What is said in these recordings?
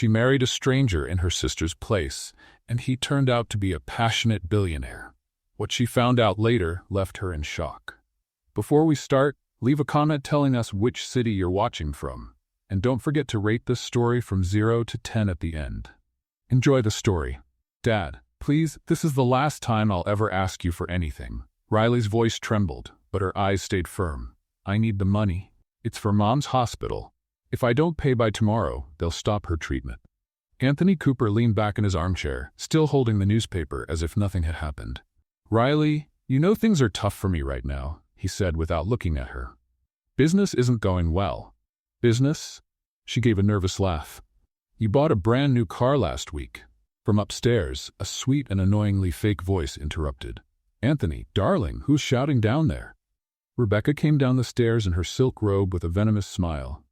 She married a stranger in her sister's place, and he turned out to be a passionate billionaire. What she found out later left her in shock. Before we start, leave a comment telling us which city you're watching from. And don't forget to rate this story from 0 to 10 at the end. Enjoy the story. Dad, please, this is the last time I'll ever ask you for anything. Riley's voice trembled, but her eyes stayed firm. I need the money. It's for Mom's hospital. If I don't pay by tomorrow, they'll stop her treatment. Anthony Cooper leaned back in his armchair, still holding the newspaper as if nothing had happened. Riley, you know things are tough for me right now, he said without looking at her. Business isn't going well. Business? She gave a nervous laugh. You bought a brand new car last week. From upstairs, a sweet and annoyingly fake voice interrupted. Anthony, darling, who's shouting down there? Rebecca came down the stairs in her silk robe with a venomous smile.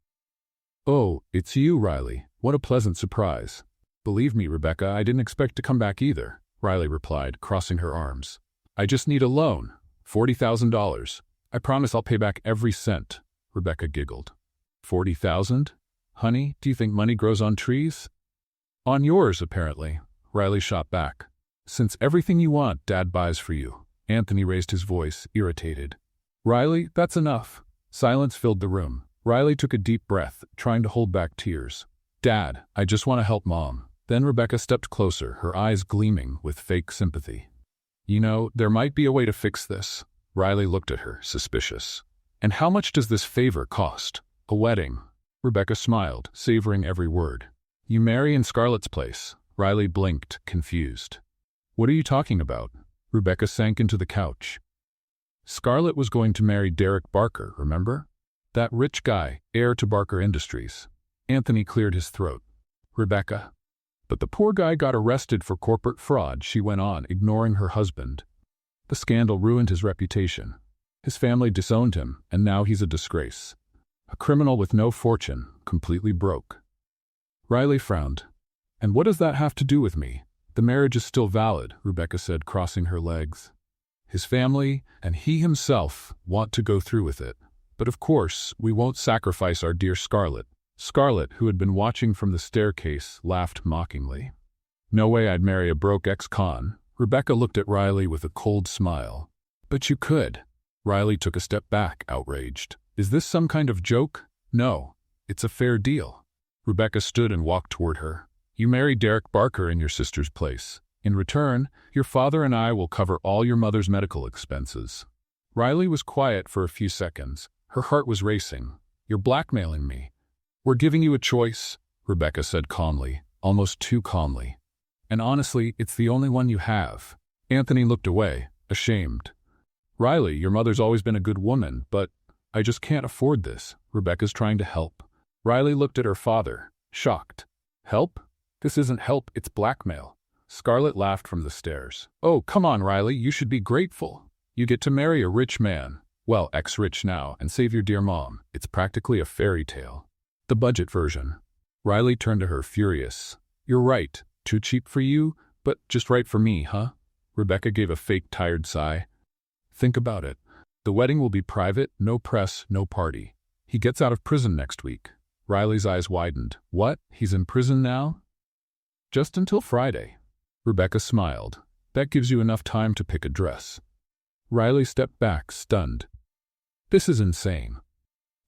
Oh, it's you, Riley. What a pleasant surprise. Believe me, Rebecca, I didn't expect to come back either, Riley replied, crossing her arms. I just need a loan. $40,000. I promise I'll pay back every cent, Rebecca giggled. 40,000? Honey, do you think money grows on trees? On yours, apparently, Riley shot back. Since everything you want, Dad buys for you. Anthony raised his voice, irritated. Riley, that's enough. Silence filled the room. Riley took a deep breath, trying to hold back tears. Dad, I just want to help Mom. Then Rebecca stepped closer, her eyes gleaming with fake sympathy. You know, there might be a way to fix this. Riley looked at her, suspicious. And how much does this favor cost? A wedding. Rebecca smiled, savoring every word. You marry in Scarlett's place. Riley blinked, confused. What are you talking about? Rebecca sank into the couch. Scarlett was going to marry Derek Barker, remember? That rich guy, heir to Barker Industries. Anthony cleared his throat. Rebecca. But the poor guy got arrested for corporate fraud, she went on, ignoring her husband. The scandal ruined his reputation. His family disowned him, and now he's a disgrace. A criminal with no fortune, completely broke. Riley frowned. And what does that have to do with me? The marriage is still valid, Rebecca said, crossing her legs. His family, and he himself, want to go through with it. But of course, we won't sacrifice our dear Scarlett. Scarlett, who had been watching from the staircase, laughed mockingly. No way I'd marry a broke ex-con. Rebecca looked at Riley with a cold smile. But you could. Riley took a step back, outraged. Is this some kind of joke? No, it's a fair deal. Rebecca stood and walked toward her. You marry Derek Barker in your sister's place. In return, your father and I will cover all your mother's medical expenses. Riley was quiet for a few seconds. Her heart was racing. You're blackmailing me. We're giving you a choice, Rebecca said calmly, almost too calmly. And honestly, it's the only one you have. Anthony looked away, ashamed. Riley, your mother's always been a good woman, but I just can't afford this. Rebecca's trying to help. Riley looked at her father, shocked. Help? This isn't help, it's blackmail. Scarlett laughed from the stairs. Oh, come on, Riley, you should be grateful. You get to marry a rich man, well, ex-rich now, and save your dear mom. It's practically a fairy tale. The budget version. Riley turned to her, furious. You're right, too cheap for you, but just right for me, huh? Rebecca gave a fake tired sigh. Think about it. The wedding will be private, no press, no party. He gets out of prison next week. Riley's eyes widened. What? He's in prison now? Just until Friday. Rebecca smiled. That gives you enough time to pick a dress. Riley stepped back, stunned. This is insane.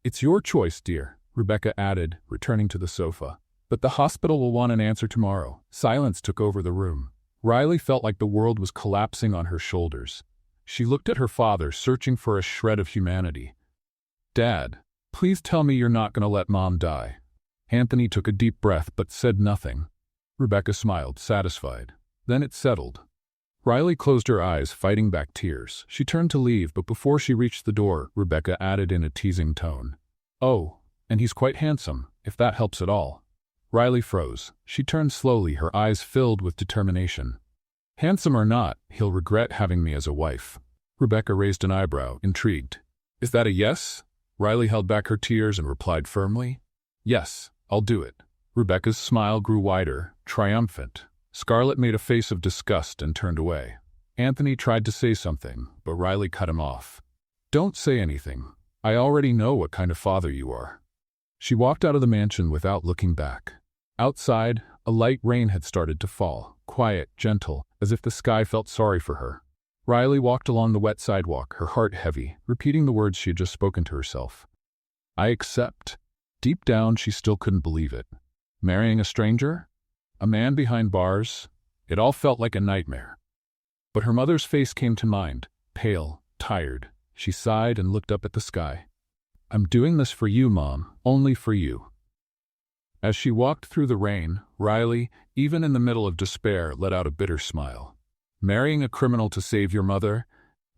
It's your choice, dear, Rebecca added, returning to the sofa. But the hospital will want an answer tomorrow. Silence took over the room. Riley felt like the world was collapsing on her shoulders. She looked at her father, searching for a shred of humanity. Dad, please tell me you're not going to let Mom die. Anthony took a deep breath but said nothing. Rebecca smiled, satisfied. Then it settled. Riley closed her eyes, fighting back tears. She turned to leave, but before she reached the door, Rebecca added in a teasing tone. Oh, and he's quite handsome, if that helps at all. Riley froze. She turned slowly, her eyes filled with determination. Handsome or not, he'll regret having me as a wife. Rebecca raised an eyebrow, intrigued. Is that a yes? Riley held back her tears and replied firmly. Yes, I'll do it. Rebecca's smile grew wider, triumphant. Scarlett made a face of disgust and turned away. Anthony tried to say something, but Riley cut him off. Don't say anything. I already know what kind of father you are. She walked out of the mansion without looking back. Outside, a light rain had started to fall, quiet, gentle, as if the sky felt sorry for her. Riley walked along the wet sidewalk, her heart heavy, repeating the words she had just spoken to herself. I accept. Deep down, she still couldn't believe it. Marrying a stranger? A man behind bars? It all felt like a nightmare. But her mother's face came to mind, pale, tired. She sighed and looked up at the sky. I'm doing this for you, Mom, only for you. As she walked through the rain, Riley, even in the middle of despair, let out a bitter smile. Marrying a criminal to save your mother?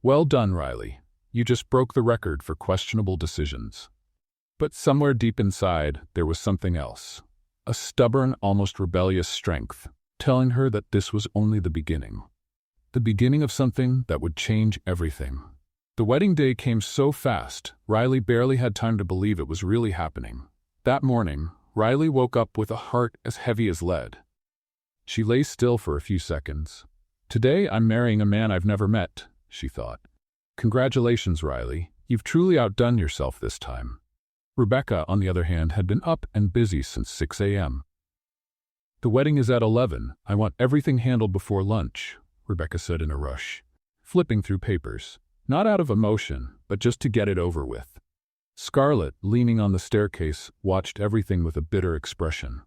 Well done, Riley. You just broke the record for questionable decisions. But somewhere deep inside, there was something else. A stubborn, almost rebellious strength, telling her that this was only the beginning. The beginning of something that would change everything. The wedding day came so fast, Riley barely had time to believe it was really happening. That morning, Riley woke up with a heart as heavy as lead. She lay still for a few seconds. Today I'm marrying a man I've never met, she thought. Congratulations, Riley. You've truly outdone yourself this time. Rebecca, on the other hand, had been up and busy since 6 a.m. The wedding is at 11. I want everything handled before lunch, Rebecca said in a rush, flipping through papers, not out of emotion, but just to get it over with. Scarlett, leaning on the staircase, watched everything with a bitter expression.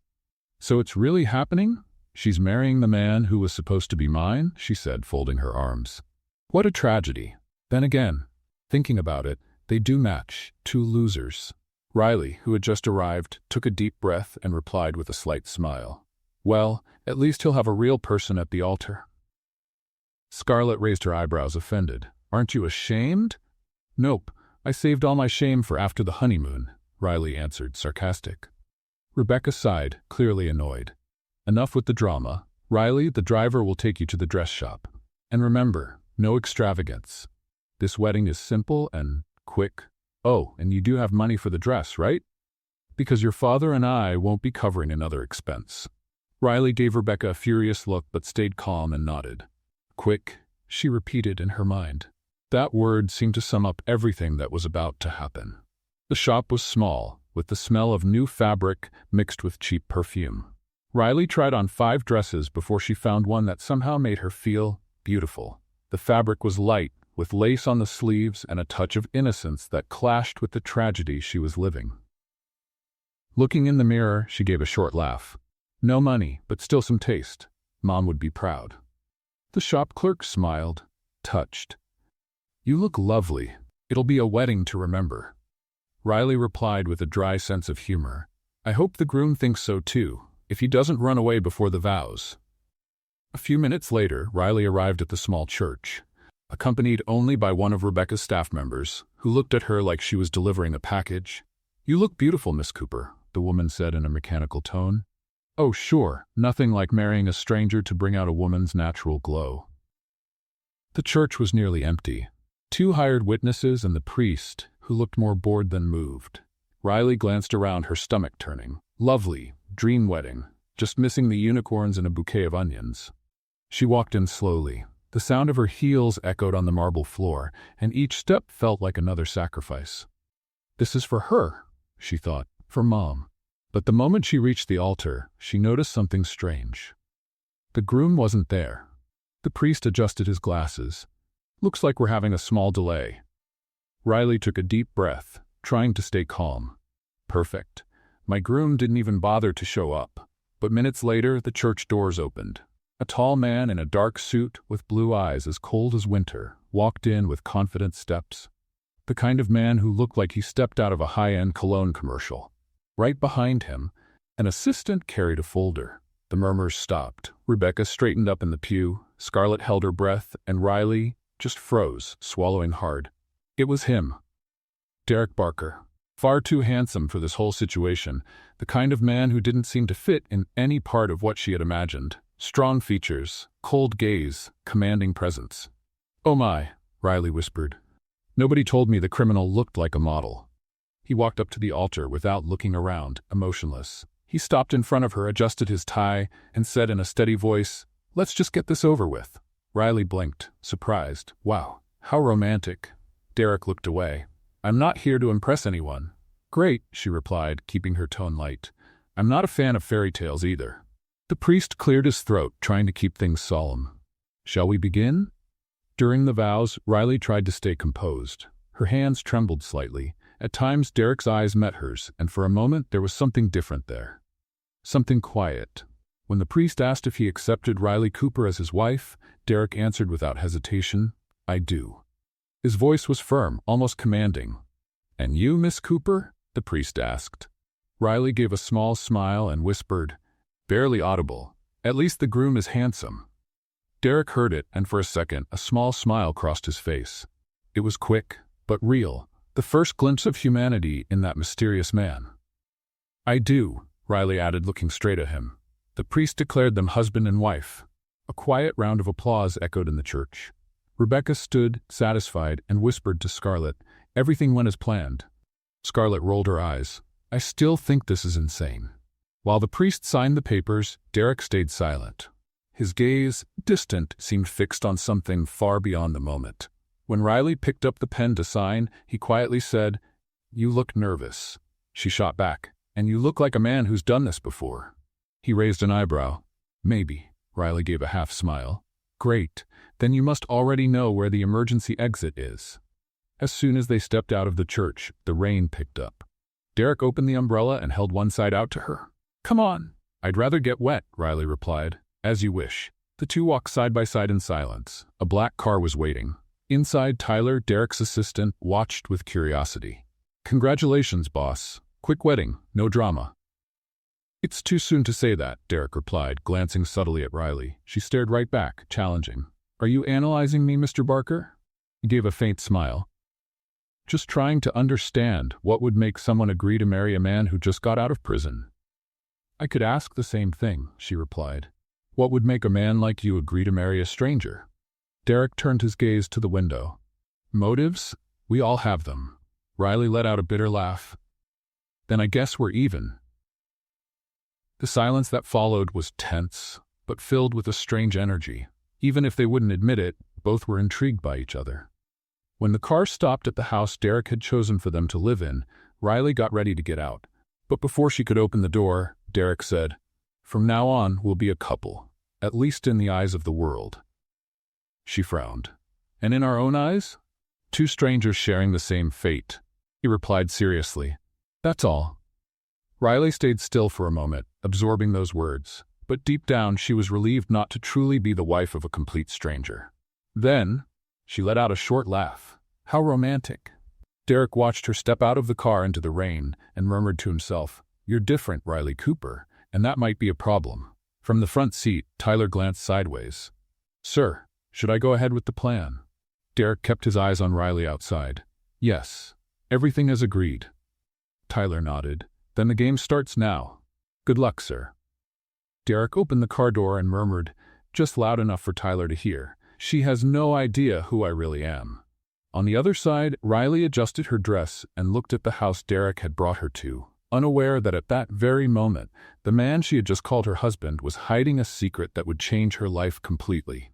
So it's really happening? She's marrying the man who was supposed to be mine, she said, folding her arms. What a tragedy. Then again, thinking about it, they do match, two losers. Riley, who had just arrived, took a deep breath and replied with a slight smile. Well, at least he'll have a real person at the altar. Scarlett raised her eyebrows, offended. Aren't you ashamed? Nope, I saved all my shame for after the honeymoon, Riley answered, sarcastic. Rebecca sighed, clearly annoyed. Enough with the drama. Riley, the driver will take you to the dress shop. And remember, no extravagance. This wedding is simple and quick. Oh, and you do have money for the dress, right? Because your father and I won't be covering another expense. Riley gave Rebecca a furious look but stayed calm and nodded. Quick, she repeated in her mind. That word seemed to sum up everything that was about to happen. The shop was small, with the smell of new fabric mixed with cheap perfume. Riley tried on 5 dresses before she found one that somehow made her feel beautiful. The fabric was light, with lace on the sleeves and a touch of innocence that clashed with the tragedy she was living. Looking in the mirror, she gave a short laugh. No money, but still some taste. Mom would be proud. The shop clerk smiled, touched. You look lovely. It'll be a wedding to remember. Riley replied with a dry sense of humor. I hope the groom thinks so too, if he doesn't run away before the vows. A few minutes later, Riley arrived at the small church, accompanied only by one of Rebecca's staff members, who looked at her like she was delivering a package. You look beautiful, Miss Cooper, the woman said in a mechanical tone. Oh, sure, nothing like marrying a stranger to bring out a woman's natural glow. The church was nearly empty. 2 hired witnesses and the priest, who looked more bored than moved. Riley glanced around, her stomach turning. Lovely, dream wedding, just missing the unicorns and a bouquet of onions. She walked in slowly. The sound of her heels echoed on the marble floor, and each step felt like another sacrifice. This is for her, she thought, for Mom. But the moment she reached the altar, she noticed something strange. The groom wasn't there. The priest adjusted his glasses. Looks like we're having a small delay. Riley took a deep breath, trying to stay calm. Perfect. My groom didn't even bother to show up. But minutes later, the church doors opened. A tall man in a dark suit with blue eyes as cold as winter walked in with confident steps. The kind of man who looked like he stepped out of a high-end cologne commercial. Right behind him, an assistant carried a folder. The murmurs stopped. Rebecca straightened up in the pew. Scarlett held her breath, and Riley just froze, swallowing hard. It was him. Derek Barker. Far too handsome for this whole situation, the kind of man who didn't seem to fit in any part of what she had imagined. Strong features, cold gaze, commanding presence. Oh my, Riley whispered. Nobody told me the criminal looked like a model. He walked up to the altar without looking around, emotionless. He stopped in front of her, adjusted his tie, and said in a steady voice, Let's just get this over with. Riley blinked, surprised. Wow, how romantic. Derek looked away. I'm not here to impress anyone. Great, she replied, keeping her tone light. I'm not a fan of fairy tales either. The priest cleared his throat, trying to keep things solemn. Shall we begin? During the vows, Riley tried to stay composed. Her hands trembled slightly. At times, Derek's eyes met hers, and for a moment there was something different there. Something quiet. When the priest asked if he accepted Riley Cooper as his wife, Derek answered without hesitation, "I do." His voice was firm, almost commanding. "And you, Miss Cooper?" the priest asked. Riley gave a small smile and whispered, barely audible, "At least the groom is handsome." Derek heard it, and for a second, a small smile crossed his face. It was quick, but real, the first glimpse of humanity in that mysterious man. "I do," Riley added, looking straight at him. The priest declared them husband and wife. A quiet round of applause echoed in the church. Rebecca stood, satisfied, and whispered to Scarlett, "Everything went as planned." Scarlett rolled her eyes. "I still think this is insane." While the priest signed the papers, Derek stayed silent. His gaze, distant, seemed fixed on something far beyond the moment. When Riley picked up the pen to sign, he quietly said, "You look nervous." She shot back, "And you look like a man who's done this before." He raised an eyebrow. "Maybe." Riley gave a half-smile. "Great. Then you must already know where the emergency exit is." As soon as they stepped out of the church, the rain picked up. Derek opened the umbrella and held one side out to her. "Come on." "I'd rather get wet," Riley replied. "As you wish." The two walked side by side in silence. A black car was waiting. Inside, Tyler, Derek's assistant, watched with curiosity. "Congratulations, boss. Quick wedding, no drama." "It's too soon to say that," Derek replied, glancing subtly at Riley. She stared right back, challenging. "Are you analyzing me, Mr. Barker?" He gave a faint smile. "Just trying to understand what would make someone agree to marry a man who just got out of prison." "I could ask the same thing," she replied. "What would make a man like you agree to marry a stranger?" Derek turned his gaze to the window. "Motives? We all have them." Riley let out a bitter laugh. "Then I guess we're even." The silence that followed was tense, but filled with a strange energy. Even if they wouldn't admit it, both were intrigued by each other. When the car stopped at the house Derek had chosen for them to live in, Riley got ready to get out. But before she could open the door, Derek said, "From now on, we'll be a couple, at least in the eyes of the world." She frowned. "And in our own eyes?" "Two strangers sharing the same fate," he replied seriously. "That's all." Riley stayed still for a moment, absorbing those words, but deep down she was relieved not to truly be the wife of a complete stranger. Then, she let out a short laugh. "How romantic." Derek watched her step out of the car into the rain and murmured to himself, "You're different, Riley Cooper, and that might be a problem." From the front seat, Tyler glanced sideways. "Sir, should I go ahead with the plan?" Derek kept his eyes on Riley outside. "Yes. Everything is agreed." Tyler nodded. "Then the game starts now. Good luck, sir." Derek opened the car door and murmured, just loud enough for Tyler to hear, "She has no idea who I really am." On the other side, Riley adjusted her dress and looked at the house Derek had brought her to, unaware that at that very moment, the man she had just called her husband was hiding a secret that would change her life completely.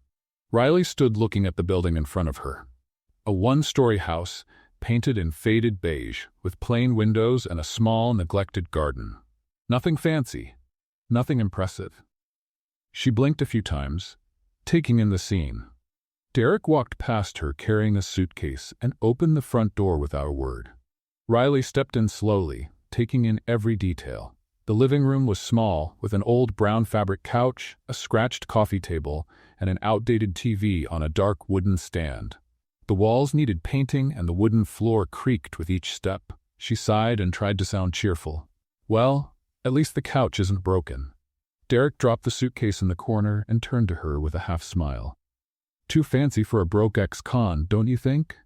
Riley stood looking at the building in front of her. A one-story house, painted in faded beige, with plain windows and a small, neglected garden. Nothing fancy, nothing impressive. She blinked a few times, taking in the scene. Derek walked past her carrying a suitcase and opened the front door without a word. Riley stepped in slowly, taking in every detail. The living room was small, with an old brown fabric couch, a scratched coffee table, and an outdated TV on a dark wooden stand. The walls needed painting and the wooden floor creaked with each step. She sighed and tried to sound cheerful. "Well, at least the couch isn't broken." Derek dropped the suitcase in the corner and turned to her with a half-smile. "Too fancy for a broke ex-con, don't you think?"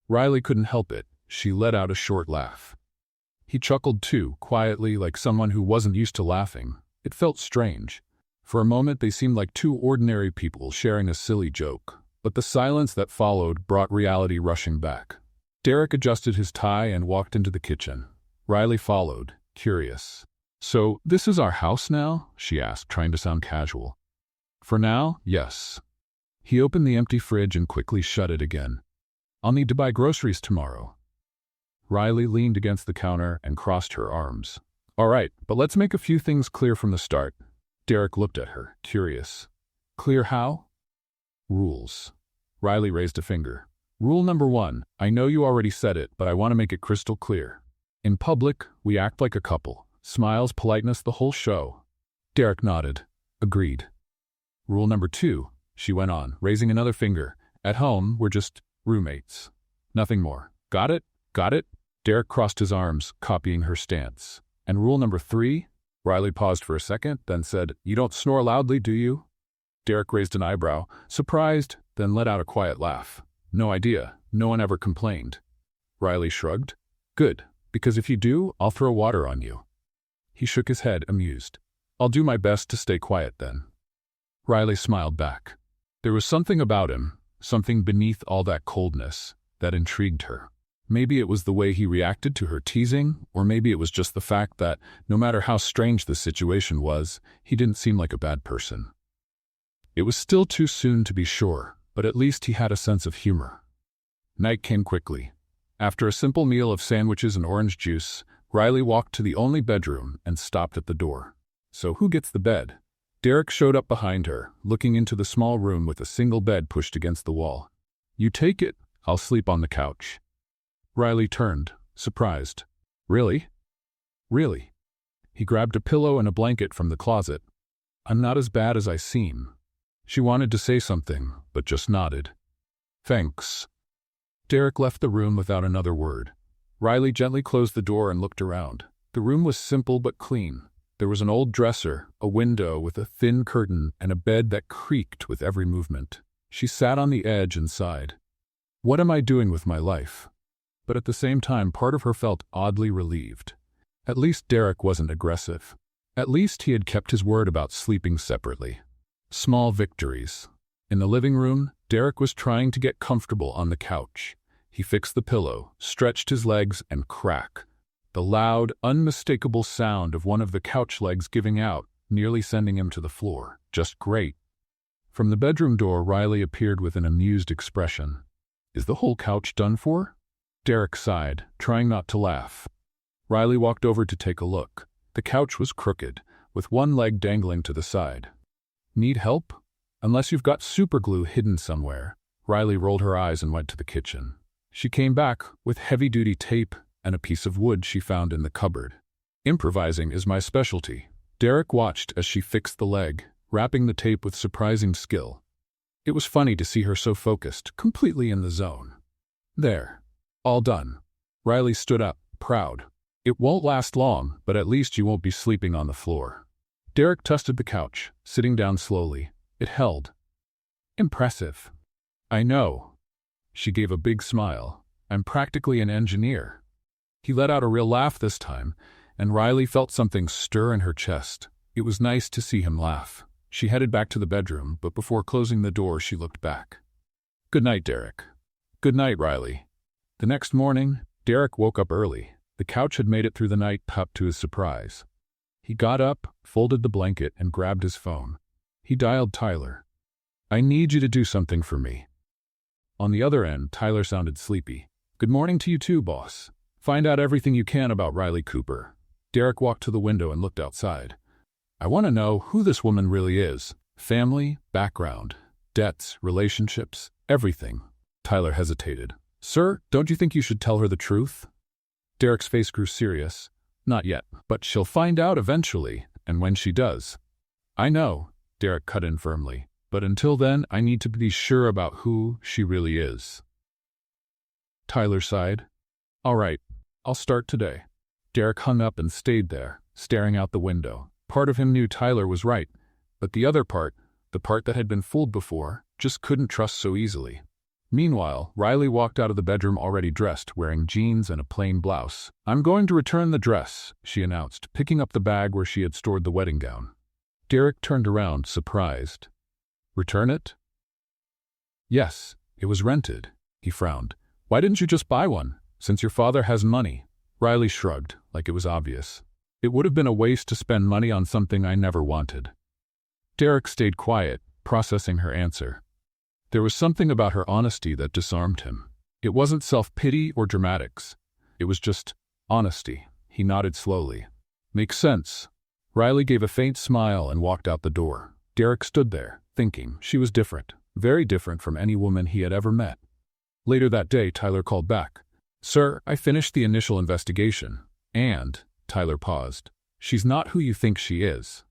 Riley couldn't help it. She let out a short laugh. He chuckled too, quietly, like someone who wasn't used to laughing. It felt strange. For a moment they seemed like two ordinary people sharing a silly joke. But the silence that followed brought reality rushing back. Derek adjusted his tie and walked into the kitchen. Riley followed, curious. "So, this is our house now?" she asked, trying to sound casual. "For now, yes." He opened the empty fridge and quickly shut it again. "I'll need to buy groceries tomorrow." Riley leaned against the counter and crossed her arms. All right, but let's make a few things clear from the start. Derek looked at her, curious. Clear how? Rules. Riley raised a finger. Rule number 1, I know you already said it, but I want to make it crystal clear. In public, we act like a couple. Smiles, politeness, the whole show. Derek nodded. Agreed. Rule number 2, she went on, raising another finger. At home, we're just roommates. Nothing more. Got it? Got it? Derek crossed his arms, copying her stance. And rule number 3? Riley paused for a second, then said, You don't snore loudly, do you? Derek raised an eyebrow, surprised, then let out a quiet laugh. No idea. No one ever complained. Riley shrugged. Good, because if you do, I'll throw water on you. He shook his head, amused. I'll do my best to stay quiet then. Riley smiled back. There was something about him, something beneath all that coldness, that intrigued her. Maybe it was the way he reacted to her teasing, or maybe it was just the fact that, no matter how strange the situation was, he didn't seem like a bad person. It was still too soon to be sure, but at least he had a sense of humor. Night came quickly. After a simple meal of sandwiches and orange juice, Riley walked to the only bedroom and stopped at the door. So who gets the bed? Derek showed up behind her, looking into the small room with a single bed pushed against the wall. You take it, I'll sleep on the couch. Riley turned, surprised. Really? Really? He grabbed a pillow and a blanket from the closet. I'm not as bad as I seem. She wanted to say something, but just nodded. Thanks. Derek left the room without another word. Riley gently closed the door and looked around. The room was simple but clean. There was an old dresser, a window with a thin curtain, and a bed that creaked with every movement. She sat on the edge and sighed. What am I doing with my life? But at the same time, part of her felt oddly relieved. At least Derek wasn't aggressive. At least he had kept his word about sleeping separately. Small victories. In the living room, Derek was trying to get comfortable on the couch. He fixed the pillow, stretched his legs, and crack. The loud, unmistakable sound of one of the couch legs giving out, nearly sending him to the floor. Just great. From the bedroom door, Riley appeared with an amused expression. Is the whole couch done for? Derek sighed, trying not to laugh. Riley walked over to take a look. The couch was crooked, with one leg dangling to the side. Need help? Unless you've got superglue hidden somewhere. Riley rolled her eyes and went to the kitchen. She came back with heavy-duty tape and a piece of wood she found in the cupboard. Improvising is my specialty. Derek watched as she fixed the leg, wrapping the tape with surprising skill. It was funny to see her so focused, completely in the zone. There. All done. Riley stood up, proud. It won't last long, but at least you won't be sleeping on the floor. Derek tested the couch, sitting down slowly. It held. Impressive. I know. She gave a big smile. I'm practically an engineer. He let out a real laugh this time, and Riley felt something stir in her chest. It was nice to see him laugh. She headed back to the bedroom, but before closing the door, she looked back. Good night, Derek. Good night, Riley. The next morning, Derek woke up early. The couch had made it through the night, up to his surprise. He got up, folded the blanket, and grabbed his phone. He dialed Tyler. I need you to do something for me. On the other end, Tyler sounded sleepy. Good morning to you too, boss. Find out everything you can about Riley Cooper. Derek walked to the window and looked outside. I want to know who this woman really is. Family, background, debts, relationships, everything. Tyler hesitated. Sir, don't you think you should tell her the truth? Derek's face grew serious. Not yet, but she'll find out eventually, and when she does. I know, Derek cut in firmly, but until then I need to be sure about who she really is. Tyler sighed. All right, I'll start today. Derek hung up and stayed there, staring out the window. Part of him knew Tyler was right, but the other part, the part that had been fooled before, just couldn't trust so easily. Meanwhile, Riley walked out of the bedroom already dressed, wearing jeans and a plain blouse. I'm going to return the dress, she announced, picking up the bag where she had stored the wedding gown. Derek turned around, surprised. Return it? Yes, it was rented. He frowned. Why didn't you just buy one, since your father has money? Riley shrugged, like it was obvious. It would have been a waste to spend money on something I never wanted. Derek stayed quiet, processing her answer. There was something about her honesty that disarmed him. It wasn't self-pity or dramatics. It was just honesty. He nodded slowly. Makes sense. Riley gave a faint smile and walked out the door. Derek stood there, thinking. She was different, very different from any woman he had ever met. Later that day, Tyler called back. "Sir, I finished the initial investigation. And," Tyler paused, "she's not who you think she is."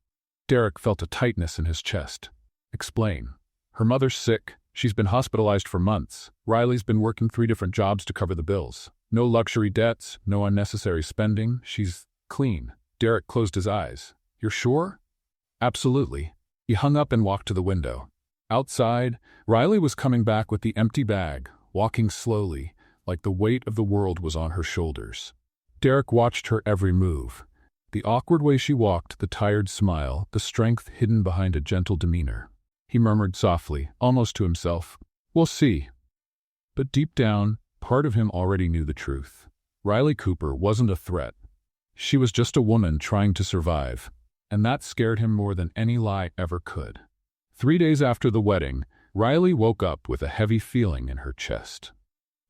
Derek felt a tightness in his chest. "Explain." "Her mother's sick. She's been hospitalized for months. Riley's been working 3 different jobs to cover the bills. No luxury debts, no unnecessary spending. She's clean." Derek closed his eyes. "You're sure?" "Absolutely." He hung up and walked to the window. Outside, Riley was coming back with the empty bag, walking slowly, like the weight of the world was on her shoulders. Derek watched her every move. The awkward way she walked, the tired smile, the strength hidden behind a gentle demeanor. He murmured softly, almost to himself, "We'll see." But deep down, part of him already knew the truth. Riley Cooper wasn't a threat. She was just a woman trying to survive, and that scared him more than any lie ever could. 3 days after the wedding, Riley woke up with a heavy feeling in her chest.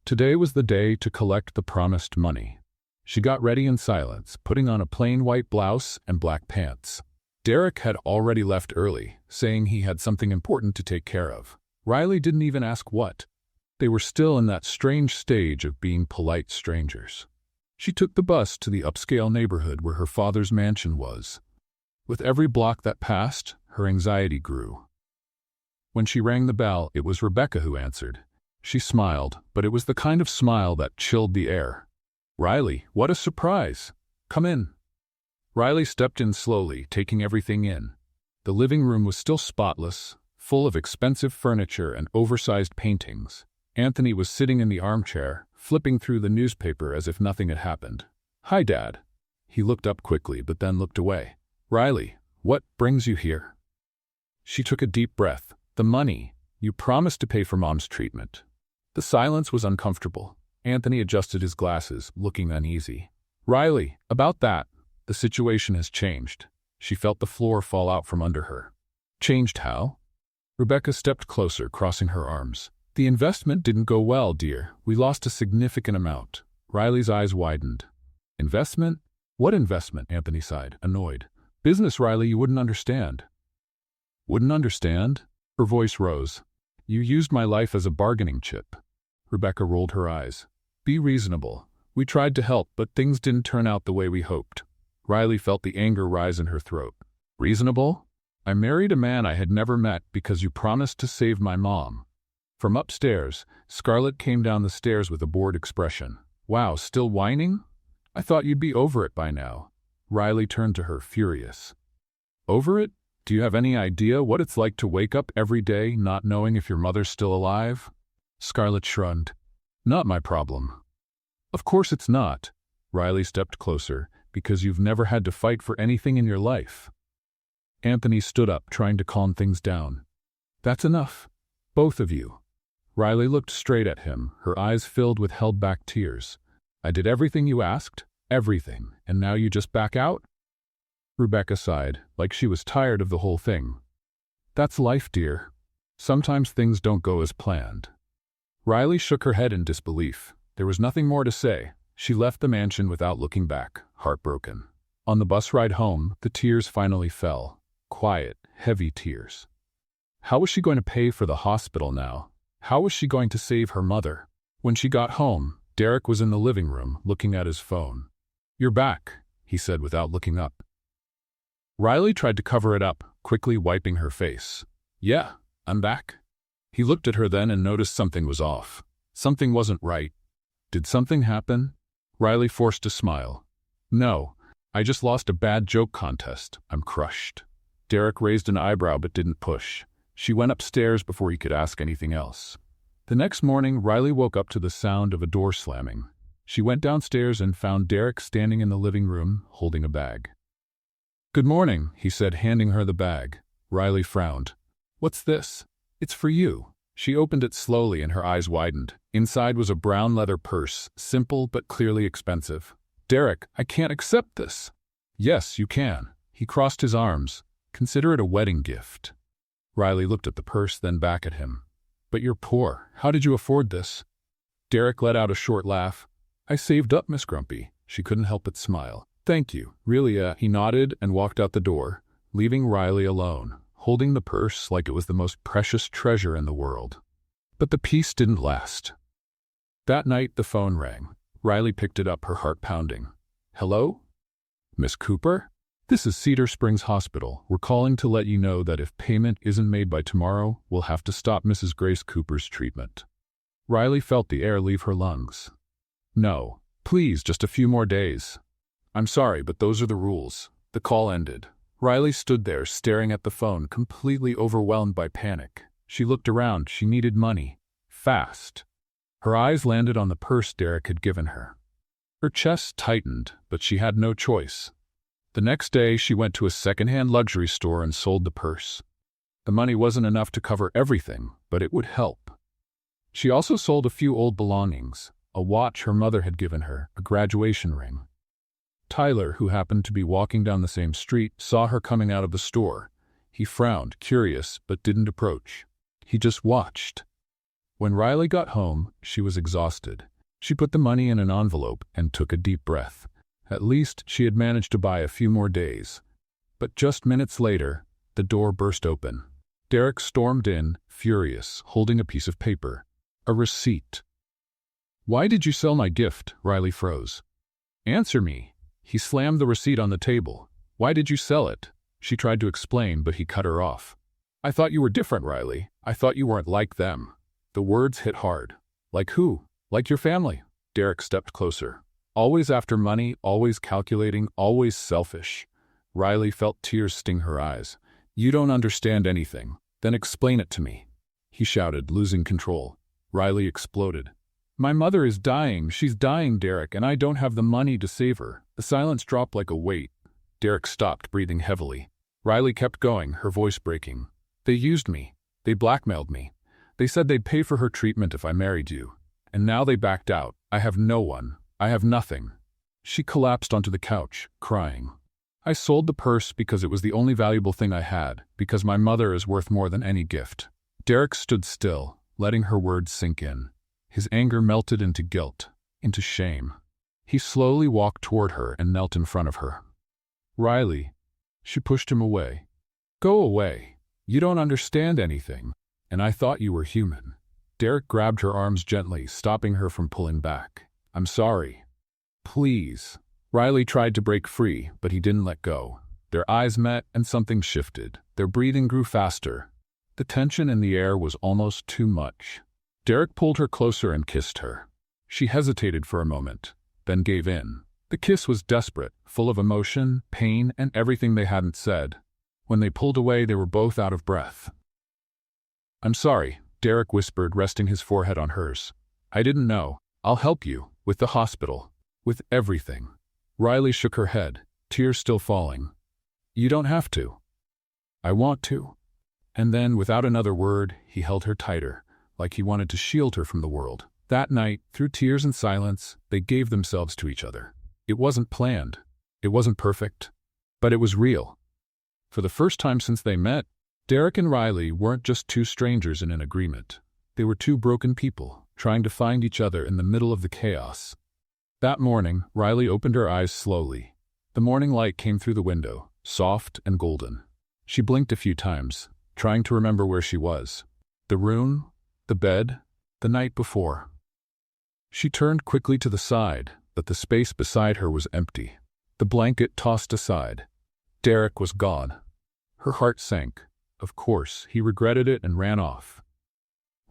Today was the day to collect the promised money. She got ready in silence, putting on a plain white blouse and black pants. Derek had already left early, saying he had something important to take care of. Riley didn't even ask what. They were still in that strange stage of being polite strangers. She took the bus to the upscale neighborhood where her father's mansion was. With every block that passed, her anxiety grew. When she rang the bell, it was Rebecca who answered. She smiled, but it was the kind of smile that chilled the air. "Riley, what a surprise! Come in." Riley stepped in slowly, taking everything in. The living room was still spotless, full of expensive furniture and oversized paintings. Anthony was sitting in the armchair, flipping through the newspaper as if nothing had happened. "Hi, Dad." He looked up quickly but then looked away. "Riley, what brings you here?" She took a deep breath. "The money. You promised to pay for Mom's treatment." The silence was uncomfortable. Anthony adjusted his glasses, looking uneasy. "Riley, about that. The situation has changed." She felt the floor fall out from under her. "Changed how?" Rebecca stepped closer, crossing her arms. "The investment didn't go well, dear. We lost a significant amount." Riley's eyes widened. "Investment? What investment?" Anthony sighed, annoyed. "Business, Riley, you wouldn't understand." "Wouldn't understand?" Her voice rose. "You used my life as a bargaining chip." Rebecca rolled her eyes. "Be reasonable. We tried to help, but things didn't turn out the way we hoped." Riley felt the anger rise in her throat. "Reasonable? I married a man I had never met because you promised to save my mom." From upstairs, Scarlett came down the stairs with a bored expression. "Wow, still whining? I thought you'd be over it by now." Riley turned to her, furious. "Over it? Do you have any idea what it's like to wake up every day not knowing if your mother's still alive?" Scarlett shrugged. "Not my problem." "Of course it's not." Riley stepped closer. "Because you've never had to fight for anything in your life." Anthony stood up, trying to calm things down. "That's enough. Both of you." Riley looked straight at him, her eyes filled with held-back tears. "I did everything you asked, everything, and now you just back out?" Rebecca sighed, like she was tired of the whole thing. "That's life, dear. Sometimes things don't go as planned." Riley shook her head in disbelief. There was nothing more to say. She left the mansion without looking back, heartbroken. On the bus ride home, the tears finally fell. Quiet, heavy tears. How was she going to pay for the hospital now? How was she going to save her mother? When she got home, Derek was in the living room, looking at his phone. "You're back," he said without looking up. Riley tried to cover it up, quickly wiping her face. "Yeah, I'm back." He looked at her then and noticed something was off. Something wasn't right. "Did something happen?" Riley forced a smile. "No, I just lost a bad joke contest. I'm crushed." Derek raised an eyebrow but didn't push. She went upstairs before he could ask anything else. The next morning, Riley woke up to the sound of a door slamming. She went downstairs and found Derek standing in the living room, holding a bag. "Good morning," he said, handing her the bag. Riley frowned. "What's this?" "It's for you." She opened it slowly and her eyes widened. Inside was a brown leather purse, simple but clearly expensive. "Derek, I can't accept this." "Yes, you can." He crossed his arms. "Consider it a wedding gift." Riley looked at the purse, then back at him. "But you're poor. How did you afford this?" Derek let out a short laugh. "I saved up, Miss Grumpy." She couldn't help but smile. Thank you, really, he nodded and walked out the door, leaving Riley alone, holding the purse like it was the most precious treasure in the world. But the peace didn't last. That night the phone rang. Riley picked it up, her heart pounding. Hello? Miss Cooper? This is Cedar Springs Hospital. We're calling to let you know that if payment isn't made by tomorrow, we'll have to stop Mrs. Grace Cooper's treatment. Riley felt the air leave her lungs. No, please, just a few more days. I'm sorry, but those are the rules. The call ended. Riley stood there, staring at the phone, completely overwhelmed by panic. She looked around. She needed money. Fast. Her eyes landed on the purse Derek had given her. Her chest tightened, but she had no choice. The next day, she went to a second-hand luxury store and sold the purse. The money wasn't enough to cover everything, but it would help. She also sold a few old belongings, a watch her mother had given her, a graduation ring. Tyler, who happened to be walking down the same street, saw her coming out of the store. He frowned, curious, but didn't approach. He just watched. When Riley got home, she was exhausted. She put the money in an envelope and took a deep breath. At least she had managed to buy a few more days. But just minutes later, the door burst open. Derek stormed in, furious, holding a piece of paper. A receipt. Why did you sell my gift? Riley froze. Answer me. He slammed the receipt on the table. Why did you sell it? She tried to explain, but he cut her off. I thought you were different, Riley. I thought you weren't like them. The words hit hard. Like who? Like your family. Derek stepped closer. Always after money, always calculating, always selfish. Riley felt tears sting her eyes. You don't understand anything. Then explain it to me. He shouted, losing control. Riley exploded. My mother is dying. She's dying, Derek, and I don't have the money to save her. The silence dropped like a weight. Derek stopped, breathing heavily. Riley kept going, her voice breaking. They used me. They blackmailed me. They said they'd pay for her treatment if I married you. And now they backed out. I have no one. I have nothing. She collapsed onto the couch, crying. I sold the purse because it was the only valuable thing I had, because my mother is worth more than any gift. Derek stood still, letting her words sink in. His anger melted into guilt, into shame. He slowly walked toward her and knelt in front of her. Riley. She pushed him away. Go away. You don't understand anything. And I thought you were human. Derek grabbed her arms gently, stopping her from pulling back. I'm sorry. Please. Riley tried to break free, but he didn't let go. Their eyes met and something shifted. Their breathing grew faster. The tension in the air was almost too much. Derek pulled her closer and kissed her. She hesitated for a moment, then gave in. The kiss was desperate, full of emotion, pain, and everything they hadn't said. When they pulled away, they were both out of breath. I'm sorry, Derek whispered, resting his forehead on hers. I didn't know. I'll help you. With the hospital. With everything. Riley shook her head, tears still falling. You don't have to. I want to. And then, without another word, he held her tighter, like he wanted to shield her from the world. That night, through tears and silence, they gave themselves to each other. It wasn't planned. It wasn't perfect. But it was real. For the first time since they met, Derek and Riley weren't just two strangers in an agreement. They were two broken people, trying to find each other in the middle of the chaos. That morning, Riley opened her eyes slowly. The morning light came through the window, soft and golden. She blinked a few times, trying to remember where she was. The room, the bed, the night before. She turned quickly to the side, but the space beside her was empty. The blanket tossed aside. Derek was gone. Her heart sank. Of course, he regretted it and ran off.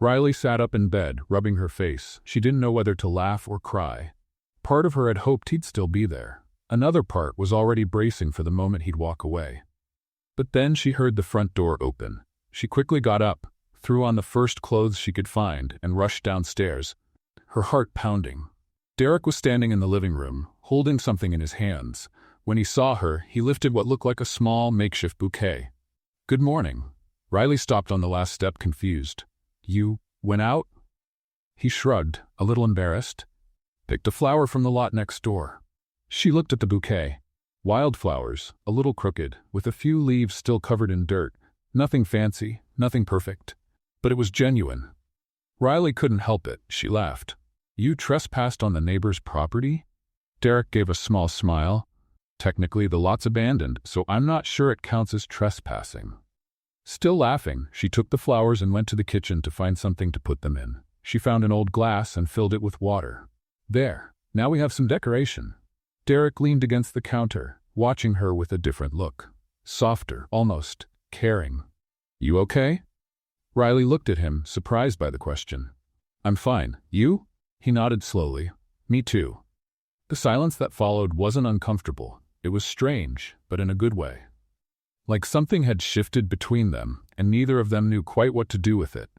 Riley sat up in bed, rubbing her face. She didn't know whether to laugh or cry. Part of her had hoped he'd still be there. Another part was already bracing for the moment he'd walk away. But then she heard the front door open. She quickly got up, threw on the first clothes she could find, and rushed downstairs, her heart pounding. Derek was standing in the living room, holding something in his hands. When he saw her, he lifted what looked like a small, makeshift bouquet. Good morning. Riley stopped on the last step, confused. You went out? He shrugged, a little embarrassed. Picked a flower from the lot next door. She looked at the bouquet. Wildflowers, a little crooked, with a few leaves still covered in dirt. Nothing fancy, nothing perfect. But it was genuine. Riley couldn't help it. She laughed. You trespassed on the neighbor's property? Derek gave a small smile. Technically, the lot's abandoned, so I'm not sure it counts as trespassing. Still laughing, she took the flowers and went to the kitchen to find something to put them in. She found an old glass and filled it with water. There, now we have some decoration. Derek leaned against the counter, watching her with a different look. Softer, almost caring. You okay? Riley looked at him, surprised by the question. I'm fine. You? He nodded slowly. Me too. The silence that followed wasn't uncomfortable. It was strange, but in a good way. Like something had shifted between them, and neither of them knew quite what to do with it.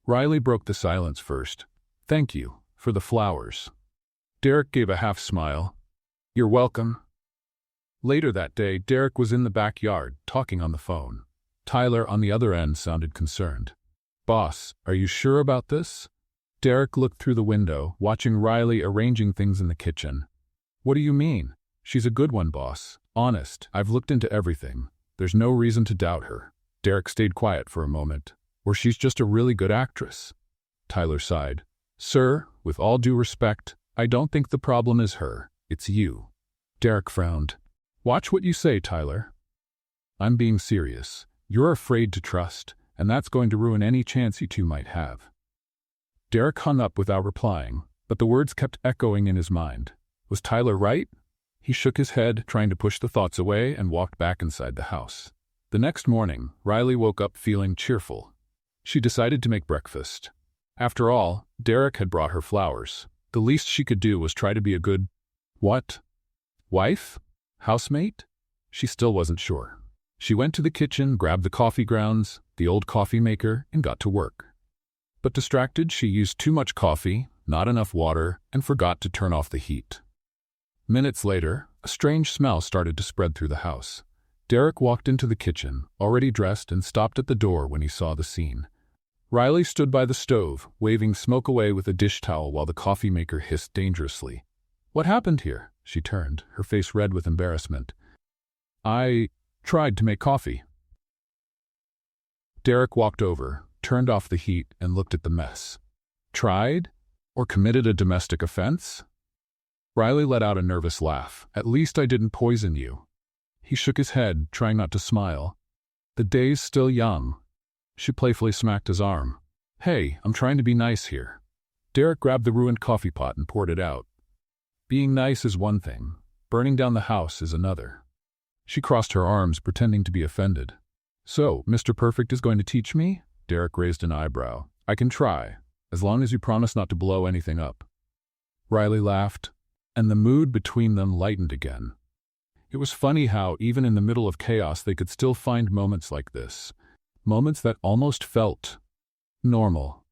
Riley broke the silence first. Thank you for the flowers. Derek gave a half smile. You're welcome. Later that day, Derek was in the backyard, talking on the phone. Tyler, on the other end, sounded concerned. Boss, are you sure about this? Derek looked through the window, watching Riley arranging things in the kitchen. What do you mean? She's a good one, boss. Honest, I've looked into everything. There's no reason to doubt her. Derek stayed quiet for a moment. Or she's just a really good actress. Tyler sighed. Sir, with all due respect, I don't think the problem is her. It's you. Derek frowned. Watch what you say, Tyler. I'm being serious. You're afraid to trust, and that's going to ruin any chance you two might have. Derek hung up without replying, but the words kept echoing in his mind. Was Tyler right? He shook his head, trying to push the thoughts away, and walked back inside the house. The next morning, Riley woke up feeling cheerful. She decided to make breakfast. After all, Derek had brought her flowers. The least she could do was try to be a good, what? Wife? Housemate? She still wasn't sure. She went to the kitchen, grabbed the coffee grounds, the old coffee maker, and got to work. But distracted, she used too much coffee, not enough water, and forgot to turn off the heat. Minutes later, a strange smell started to spread through the house. Derek walked into the kitchen, already dressed, and stopped at the door when he saw the scene. Riley stood by the stove, waving smoke away with a dish towel while the coffee maker hissed dangerously. What happened here? She turned, her face red with embarrassment. I tried to make coffee. Derek walked over, turned off the heat, and looked at the mess. Tried? Or committed a domestic offense? Riley let out a nervous laugh. At least I didn't poison you. He shook his head, trying not to smile. The day's still young. She playfully smacked his arm. Hey, I'm trying to be nice here. Derek grabbed the ruined coffee pot and poured it out. Being nice is one thing. Burning down the house is another. She crossed her arms, pretending to be offended. So, Mr. Perfect is going to teach me? Derek raised an eyebrow. I can try, as long as you promise not to blow anything up. Riley laughed, and the mood between them lightened again. It was funny how, even in the middle of chaos, they could still find moments like this. Moments that almost felt normal.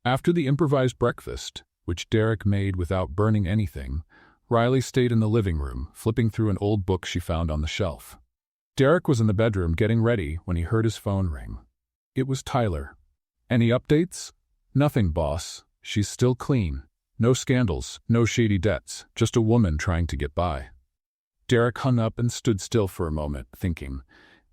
After the improvised breakfast, which Derek made without burning anything, Riley stayed in the living room, flipping through an old book she found on the shelf. Derek was in the bedroom getting ready when he heard his phone ring. It was Tyler. Any updates? Nothing, boss. She's still clean. No scandals, no shady debts, just a woman trying to get by. Derek hung up and stood still for a moment, thinking,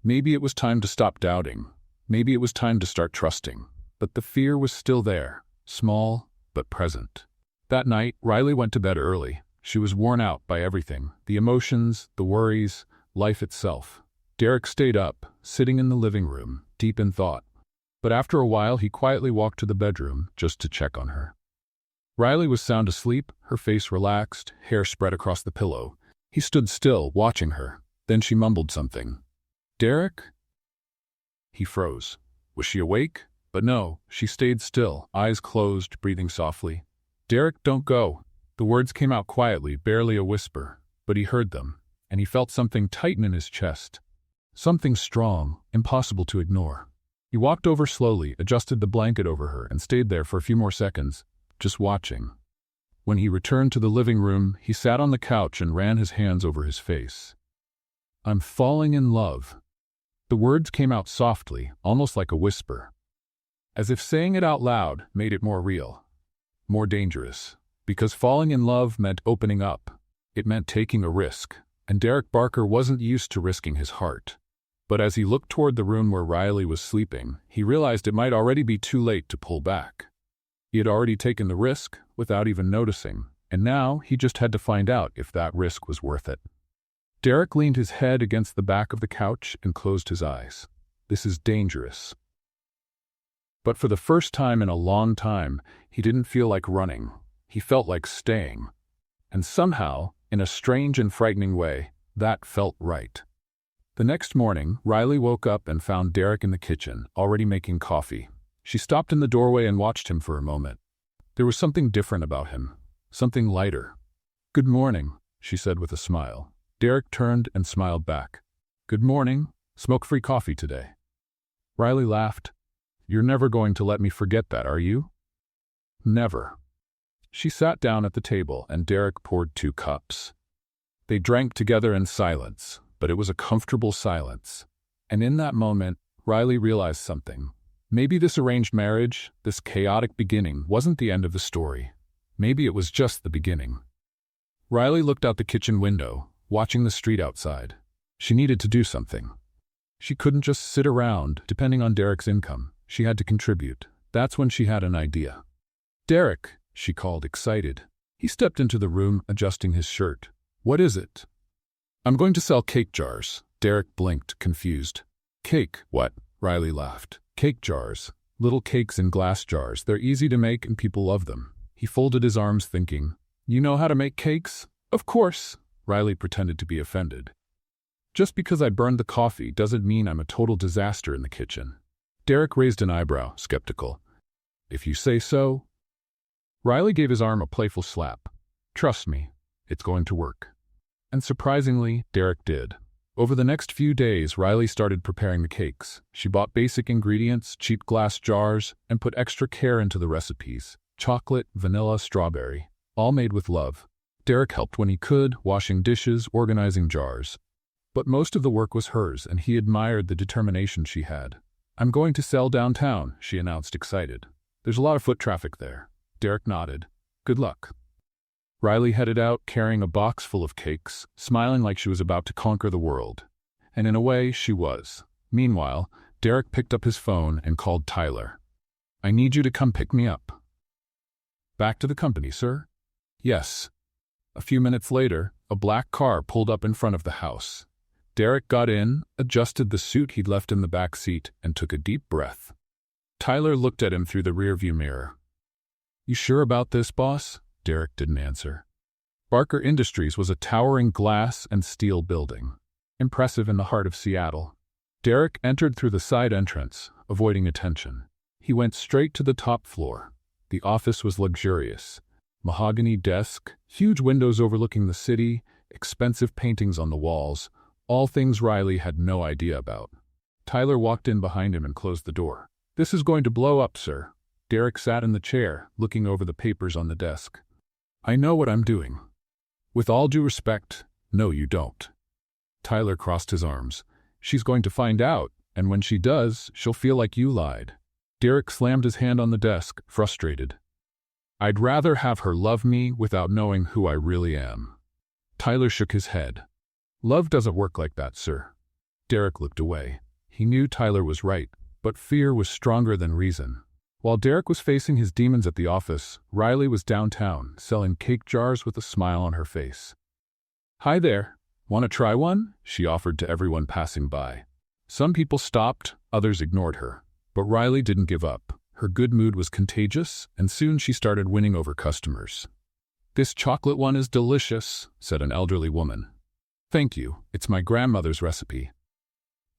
maybe it was time to stop doubting. Maybe it was time to start trusting. But the fear was still there, small but present. That night, Riley went to bed early. She was worn out by everything, the emotions, the worries, life itself. Derek stayed up, sitting in the living room, deep in thought. But after a while, he quietly walked to the bedroom just to check on her. Riley was sound asleep, her face relaxed, hair spread across the pillow. He stood still, watching her. Then she mumbled something. Derek? He froze. Was she awake? But no, she stayed still, eyes closed, breathing softly. Derek, don't go. The words came out quietly, barely a whisper, but he heard them, and he felt something tighten in his chest. Something strong, impossible to ignore. He walked over slowly, adjusted the blanket over her, and stayed there for a few more seconds, just watching. When he returned to the living room, he sat on the couch and ran his hands over his face. I'm falling in love. The words came out softly, almost like a whisper. As if saying it out loud made it more real, more dangerous. Because falling in love meant opening up. It meant taking a risk, and Derek Barker wasn't used to risking his heart. But as he looked toward the room where Riley was sleeping, he realized it might already be too late to pull back. He had already taken the risk without even noticing, and now he just had to find out if that risk was worth it. Derek leaned his head against the back of the couch and closed his eyes. This is dangerous. But for the first time in a long time, he didn't feel like running. He felt like staying. And somehow, in a strange and frightening way, that felt right. The next morning, Riley woke up and found Derek in the kitchen, already making coffee. She stopped in the doorway and watched him for a moment. There was something different about him, something lighter. "Good morning," she said with a smile. Derek turned and smiled back. "Good morning. Smoke-free coffee today." Riley laughed. "You're never going to let me forget that, are you?" "Never." She sat down at the table and Derek poured 2 cups. They drank together in silence, but it was a comfortable silence. And in that moment, Riley realized something. Maybe this arranged marriage, this chaotic beginning, wasn't the end of the story. Maybe it was just the beginning. Riley looked out the kitchen window, watching the street outside. She needed to do something. She couldn't just sit around, depending on Derek's income. She had to contribute. That's when she had an idea. "Derek," she called, excited. He stepped into the room, adjusting his shirt. "What is it?" "I'm going to sell cake jars." Derek blinked, confused. "Cake? What?" Riley laughed. "Cake jars. Little cakes in glass jars. They're easy to make and people love them." He folded his arms, thinking, "You know how to make cakes?" "Of course." Riley pretended to be offended. "Just because I burned the coffee doesn't mean I'm a total disaster in the kitchen." Derek raised an eyebrow, skeptical. "If you say so." Riley gave his arm a playful slap. "Trust me, it's going to work." And surprisingly, Derek did. Over the next few days, Riley started preparing the cakes. She bought basic ingredients, cheap glass jars, and put extra care into the recipes. Chocolate, vanilla, strawberry, all made with love. Derek helped when he could, washing dishes, organizing jars. But most of the work was hers, and he admired the determination she had. "I'm going to sell downtown," she announced, excited. "There's a lot of foot traffic there." Derek nodded. "Good luck." Riley headed out, carrying a box full of cakes, smiling like she was about to conquer the world. And in a way, she was. Meanwhile, Derek picked up his phone and called Tyler. "I need you to come pick me up." "Back to the company, sir?" "Yes." A few minutes later, a black car pulled up in front of the house. Derek got in, adjusted the suit he'd left in the back seat, and took a deep breath. Tyler looked at him through the rearview mirror. "You sure about this, boss?" Derek didn't answer. Barker Industries was a towering glass and steel building, impressive in the heart of Seattle. Derek entered through the side entrance, avoiding attention. He went straight to the top floor. The office was luxurious. Mahogany desk, huge windows overlooking the city, expensive paintings on the walls, all things Riley had no idea about. Tyler walked in behind him and closed the door. "This is going to blow up, sir." Derek sat in the chair, looking over the papers on the desk. "I know what I'm doing." "With all due respect, no you don't." Tyler crossed his arms. "She's going to find out, and when she does, she'll feel like you lied." Derek slammed his hand on the desk, frustrated. "I'd rather have her love me without knowing who I really am." Tyler shook his head. "Love doesn't work like that, sir." Derek looked away. He knew Tyler was right, but fear was stronger than reason. While Derek was facing his demons at the office, Riley was downtown, selling cake jars with a smile on her face. "Hi there. Want to try one?" she offered to everyone passing by. Some people stopped, others ignored her. But Riley didn't give up. Her good mood was contagious, and soon she started winning over customers. "This chocolate one is delicious," said an elderly woman. "Thank you. It's my grandmother's recipe."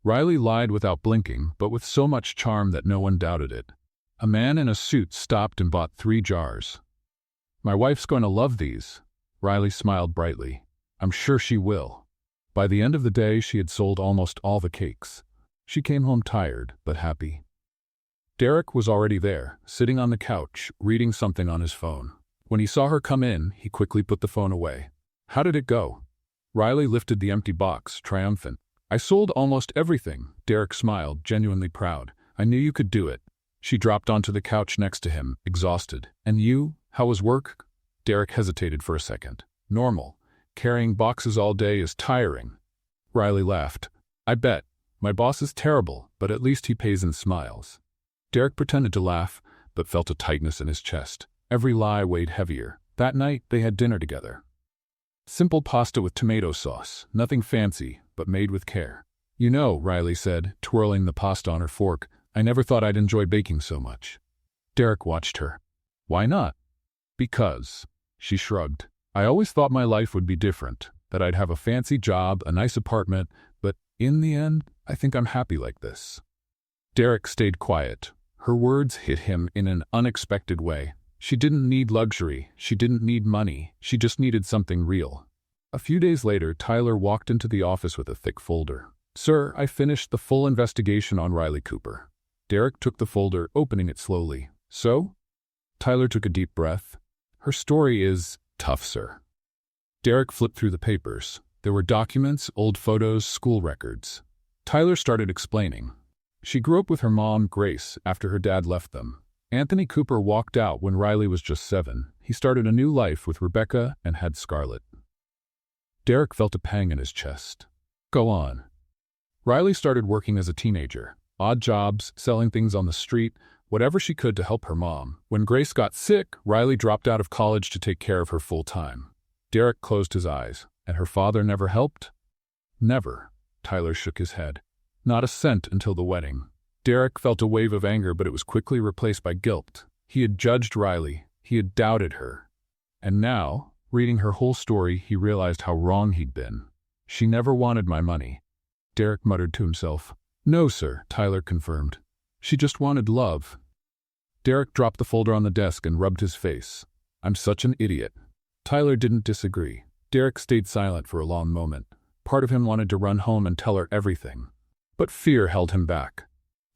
Riley lied without blinking, but with so much charm that no one doubted it. A man in a suit stopped and bought 3 jars. "My wife's going to love these." Riley smiled brightly. "I'm sure she will." By the end of the day, she had sold almost all the cakes. She came home tired, but happy. Derek was already there, sitting on the couch, reading something on his phone. When he saw her come in, he quickly put the phone away. "How did it go?" Riley lifted the empty box, triumphant. "I sold almost everything." Derek smiled, genuinely proud. "I knew you could do it." She dropped onto the couch next to him, exhausted. "And you? How was work?" Derek hesitated for a second. "Normal. Carrying boxes all day is tiring." Riley laughed. "I bet. My boss is terrible, but at least he pays in smiles." Derek pretended to laugh, but felt a tightness in his chest. Every lie weighed heavier. That night, they had dinner together. Simple pasta with tomato sauce, nothing fancy, but made with care. You know, Riley said, twirling the pasta on her fork, I never thought I'd enjoy baking so much. Derek watched her. Why not? Because, she shrugged. I always thought my life would be different, that I'd have a fancy job, a nice apartment, but in the end, I think I'm happy like this. Derek stayed quiet. Her words hit him in an unexpected way. She didn't need luxury, she didn't need money, she just needed something real. A few days later, Tyler walked into the office with a thick folder. Sir, I finished the full investigation on Riley Cooper. Derek took the folder, opening it slowly. So? Tyler took a deep breath. Her story is tough, sir. Derek flipped through the papers. There were documents, old photos, school records. Tyler started explaining. She grew up with her mom, Grace, after her dad left them. Anthony Cooper walked out when Riley was just 7. He started a new life with Rebecca and had Scarlett. Derek felt a pang in his chest. Go on. Riley started working as a teenager. Odd jobs, selling things on the street, whatever she could to help her mom. When Grace got sick, Riley dropped out of college to take care of her full-time. Derek closed his eyes. And her father never helped? Never. Tyler shook his head. Not a cent until the wedding. Derek felt a wave of anger, but it was quickly replaced by guilt. He had judged Riley. He had doubted her. And now, reading her whole story, he realized how wrong he'd been. She never wanted my money. Derek muttered to himself. No, sir, Tyler confirmed. She just wanted love. Derek dropped the folder on the desk and rubbed his face. I'm such an idiot. Tyler didn't disagree. Derek stayed silent for a long moment. Part of him wanted to run home and tell her everything. But fear held him back.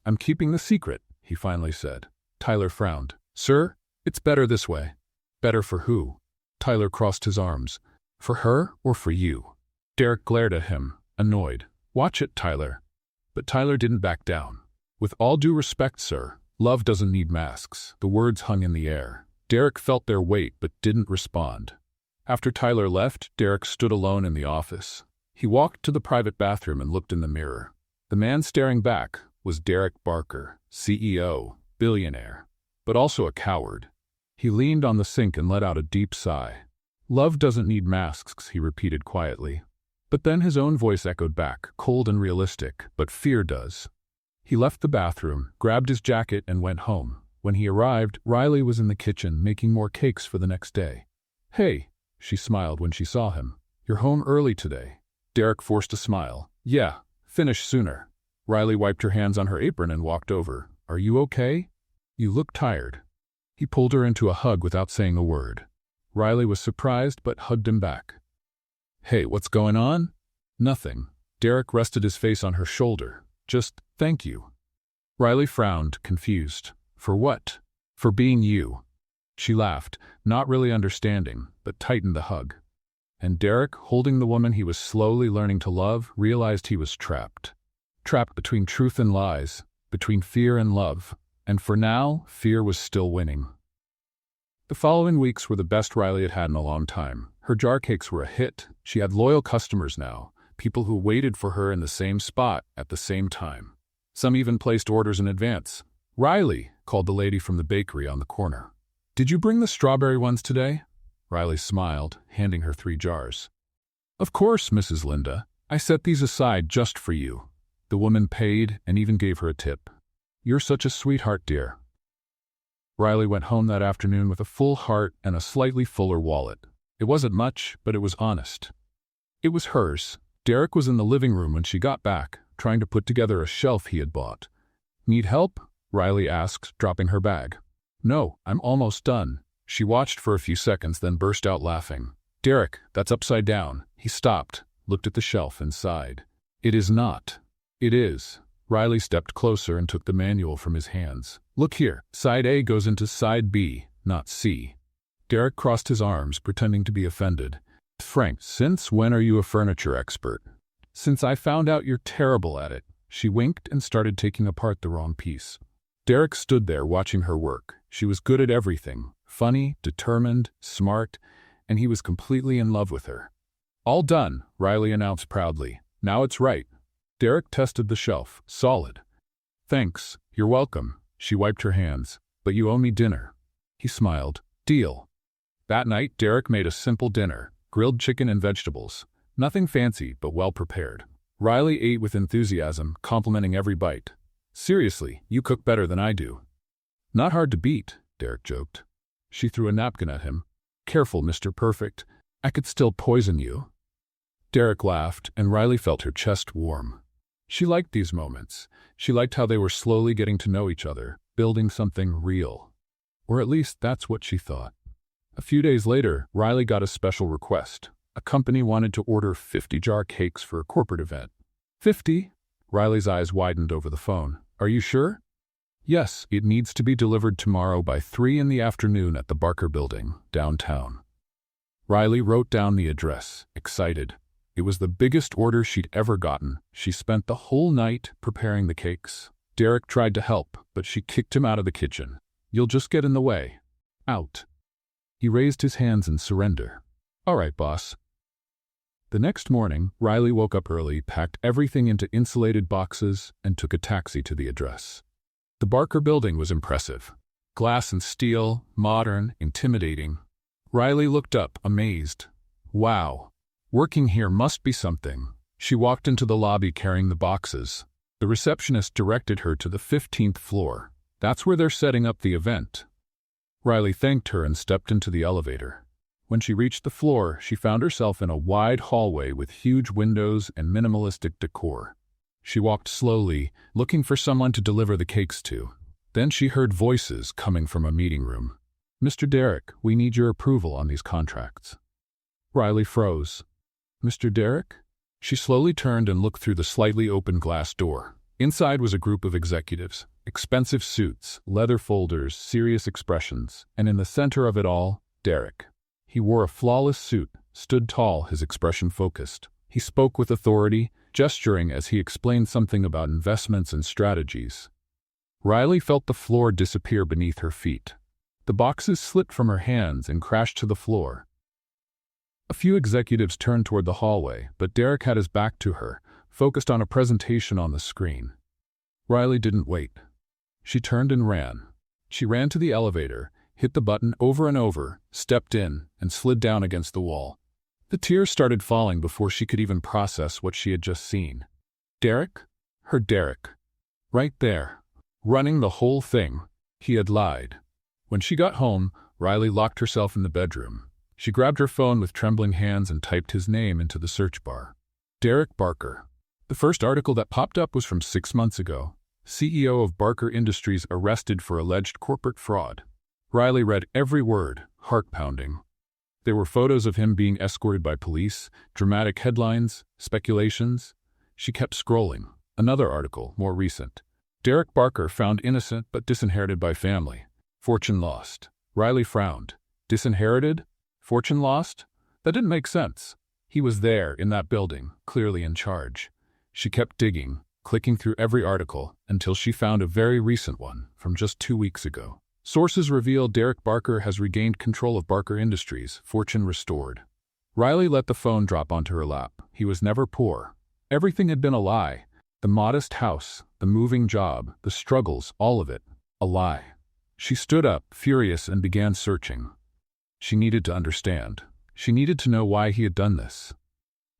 I'm keeping the secret, he finally said. Tyler frowned. Sir, it's better this way. Better for who? Tyler crossed his arms. For her or for you? Derek glared at him, annoyed. Watch it, Tyler. But Tyler didn't back down. With all due respect, sir, love doesn't need masks. The words hung in the air. Derek felt their weight but didn't respond. After Tyler left, Derek stood alone in the office. He walked to the private bathroom and looked in the mirror. The man staring back was Derek Barker, CEO, billionaire, but also a coward. He leaned on the sink and let out a deep sigh. Love doesn't need masks, he repeated quietly. But then his own voice echoed back, cold and realistic, but fear does. He left the bathroom, grabbed his jacket, and went home. When he arrived, Riley was in the kitchen making more cakes for the next day. Hey, she smiled when she saw him. You're home early today. Derek forced a smile. Yeah, finish sooner. Riley wiped her hands on her apron and walked over. Are you okay? You look tired. He pulled her into a hug without saying a word. Riley was surprised but hugged him back. Hey, what's going on? Nothing. Derek rested his face on her shoulder. Just, thank you. Riley frowned, confused. For what? For being you. She laughed, not really understanding, but tightened the hug. And Derek, holding the woman he was slowly learning to love, realized he was trapped. Trapped between truth and lies, between fear and love. And for now, fear was still winning. The following weeks were the best Riley had had in a long time. Her jar cakes were a hit. She had loyal customers now, people who waited for her in the same spot at the same time. Some even placed orders in advance. Riley, called the lady from the bakery on the corner. Did you bring the strawberry ones today? Riley smiled, handing her 3 jars. Of course, Mrs. Linda. I set these aside just for you. The woman paid and even gave her a tip. You're such a sweetheart, dear. Riley went home that afternoon with a full heart and a slightly fuller wallet. It wasn't much, but it was honest. It was hers. Derek was in the living room when she got back, trying to put together a shelf he had bought. Need help? Riley asked, dropping her bag. No, I'm almost done. She watched for a few seconds, then burst out laughing. Derek, that's upside down. He stopped, looked at the shelf, and sighed. It is not. It is. Riley stepped closer and took the manual from his hands. Look here, side A goes into side B, not C. Derek crossed his arms, pretending to be offended. Frank, since when are you a furniture expert? Since I found out you're terrible at it. She winked and started taking apart the wrong piece. Derek stood there watching her work. She was good at everything. Funny, determined, smart, and he was completely in love with her. All done, Riley announced proudly. Now it's right. Derek tested the shelf. Solid. Thanks. You're welcome. She wiped her hands. But you owe me dinner. He smiled. Deal. That night, Derek made a simple dinner. grilled chicken and vegetables. Nothing fancy, but well prepared. Riley ate with enthusiasm, complimenting every bite. "Seriously, you cook better than I do." "Not hard to beat," Derek joked. She threw a napkin at him. "Careful, Mr. Perfect. I could still poison you." Derek laughed, and Riley felt her chest warm. She liked these moments. She liked how they were slowly getting to know each other, building something real. Or at least that's what she thought. A few days later, Riley got a special request. A company wanted to order 50 jar cakes for a corporate event. 50? Riley's eyes widened over the phone. "Are you sure?" "Yes, it needs to be delivered tomorrow by 3 in the afternoon at the Barker Building, downtown." Riley wrote down the address, excited. It was the biggest order she'd ever gotten. She spent the whole night preparing the cakes. Derek tried to help, but she kicked him out of the kitchen. "You'll just get in the way." "Out." He raised his hands in surrender. "All right, boss." The next morning, Riley woke up early, packed everything into insulated boxes, and took a taxi to the address. The Barker Building was impressive. Glass and steel, modern, intimidating. Riley looked up, amazed. Wow. Working here must be something. She walked into the lobby carrying the boxes. The receptionist directed her to the 15th floor. "That's where they're setting up the event." Riley thanked her and stepped into the elevator. When she reached the floor, she found herself in a wide hallway with huge windows and minimalistic decor. She walked slowly, looking for someone to deliver the cakes to. Then she heard voices coming from a meeting room. "Mr. Derek, we need your approval on these contracts." Riley froze. "Mr. Derek?" She slowly turned and looked through the slightly open glass door. Inside was a group of executives. Expensive suits, leather folders, serious expressions, and in the center of it all, Derek. He wore a flawless suit, stood tall, his expression focused. He spoke with authority, gesturing as he explained something about investments and strategies. Riley felt the floor disappear beneath her feet. The boxes slipped from her hands and crashed to the floor. A few executives turned toward the hallway, but Derek had his back to her, focused on a presentation on the screen. Riley didn't wait. She turned and ran. She ran to the elevator, hit the button over and over, stepped in, and slid down against the wall. The tears started falling before she could even process what she had just seen. Derek? Her Derek. Right there. Running the whole thing. He had lied. When she got home, Riley locked herself in the bedroom. She grabbed her phone with trembling hands and typed his name into the search bar. Derek Barker. The first article that popped up was from 6 months ago. CEO of Barker Industries arrested for alleged corporate fraud. Riley read every word, heart-pounding. There were photos of him being escorted by police, dramatic headlines, speculations. She kept scrolling. Another article, more recent. Derek Barker found innocent but disinherited by family. Fortune lost. Riley frowned. Disinherited? Fortune lost? That didn't make sense. He was there, in that building, clearly in charge. She kept digging, clicking through every article, until she found a very recent one, from just 2 weeks ago. Sources reveal Derek Barker has regained control of Barker Industries, fortune restored. Riley let the phone drop onto her lap. He was never poor. Everything had been a lie. The modest house, the moving job, the struggles, all of it, a lie. She stood up, furious, and began searching. She needed to understand. She needed to know why he had done this.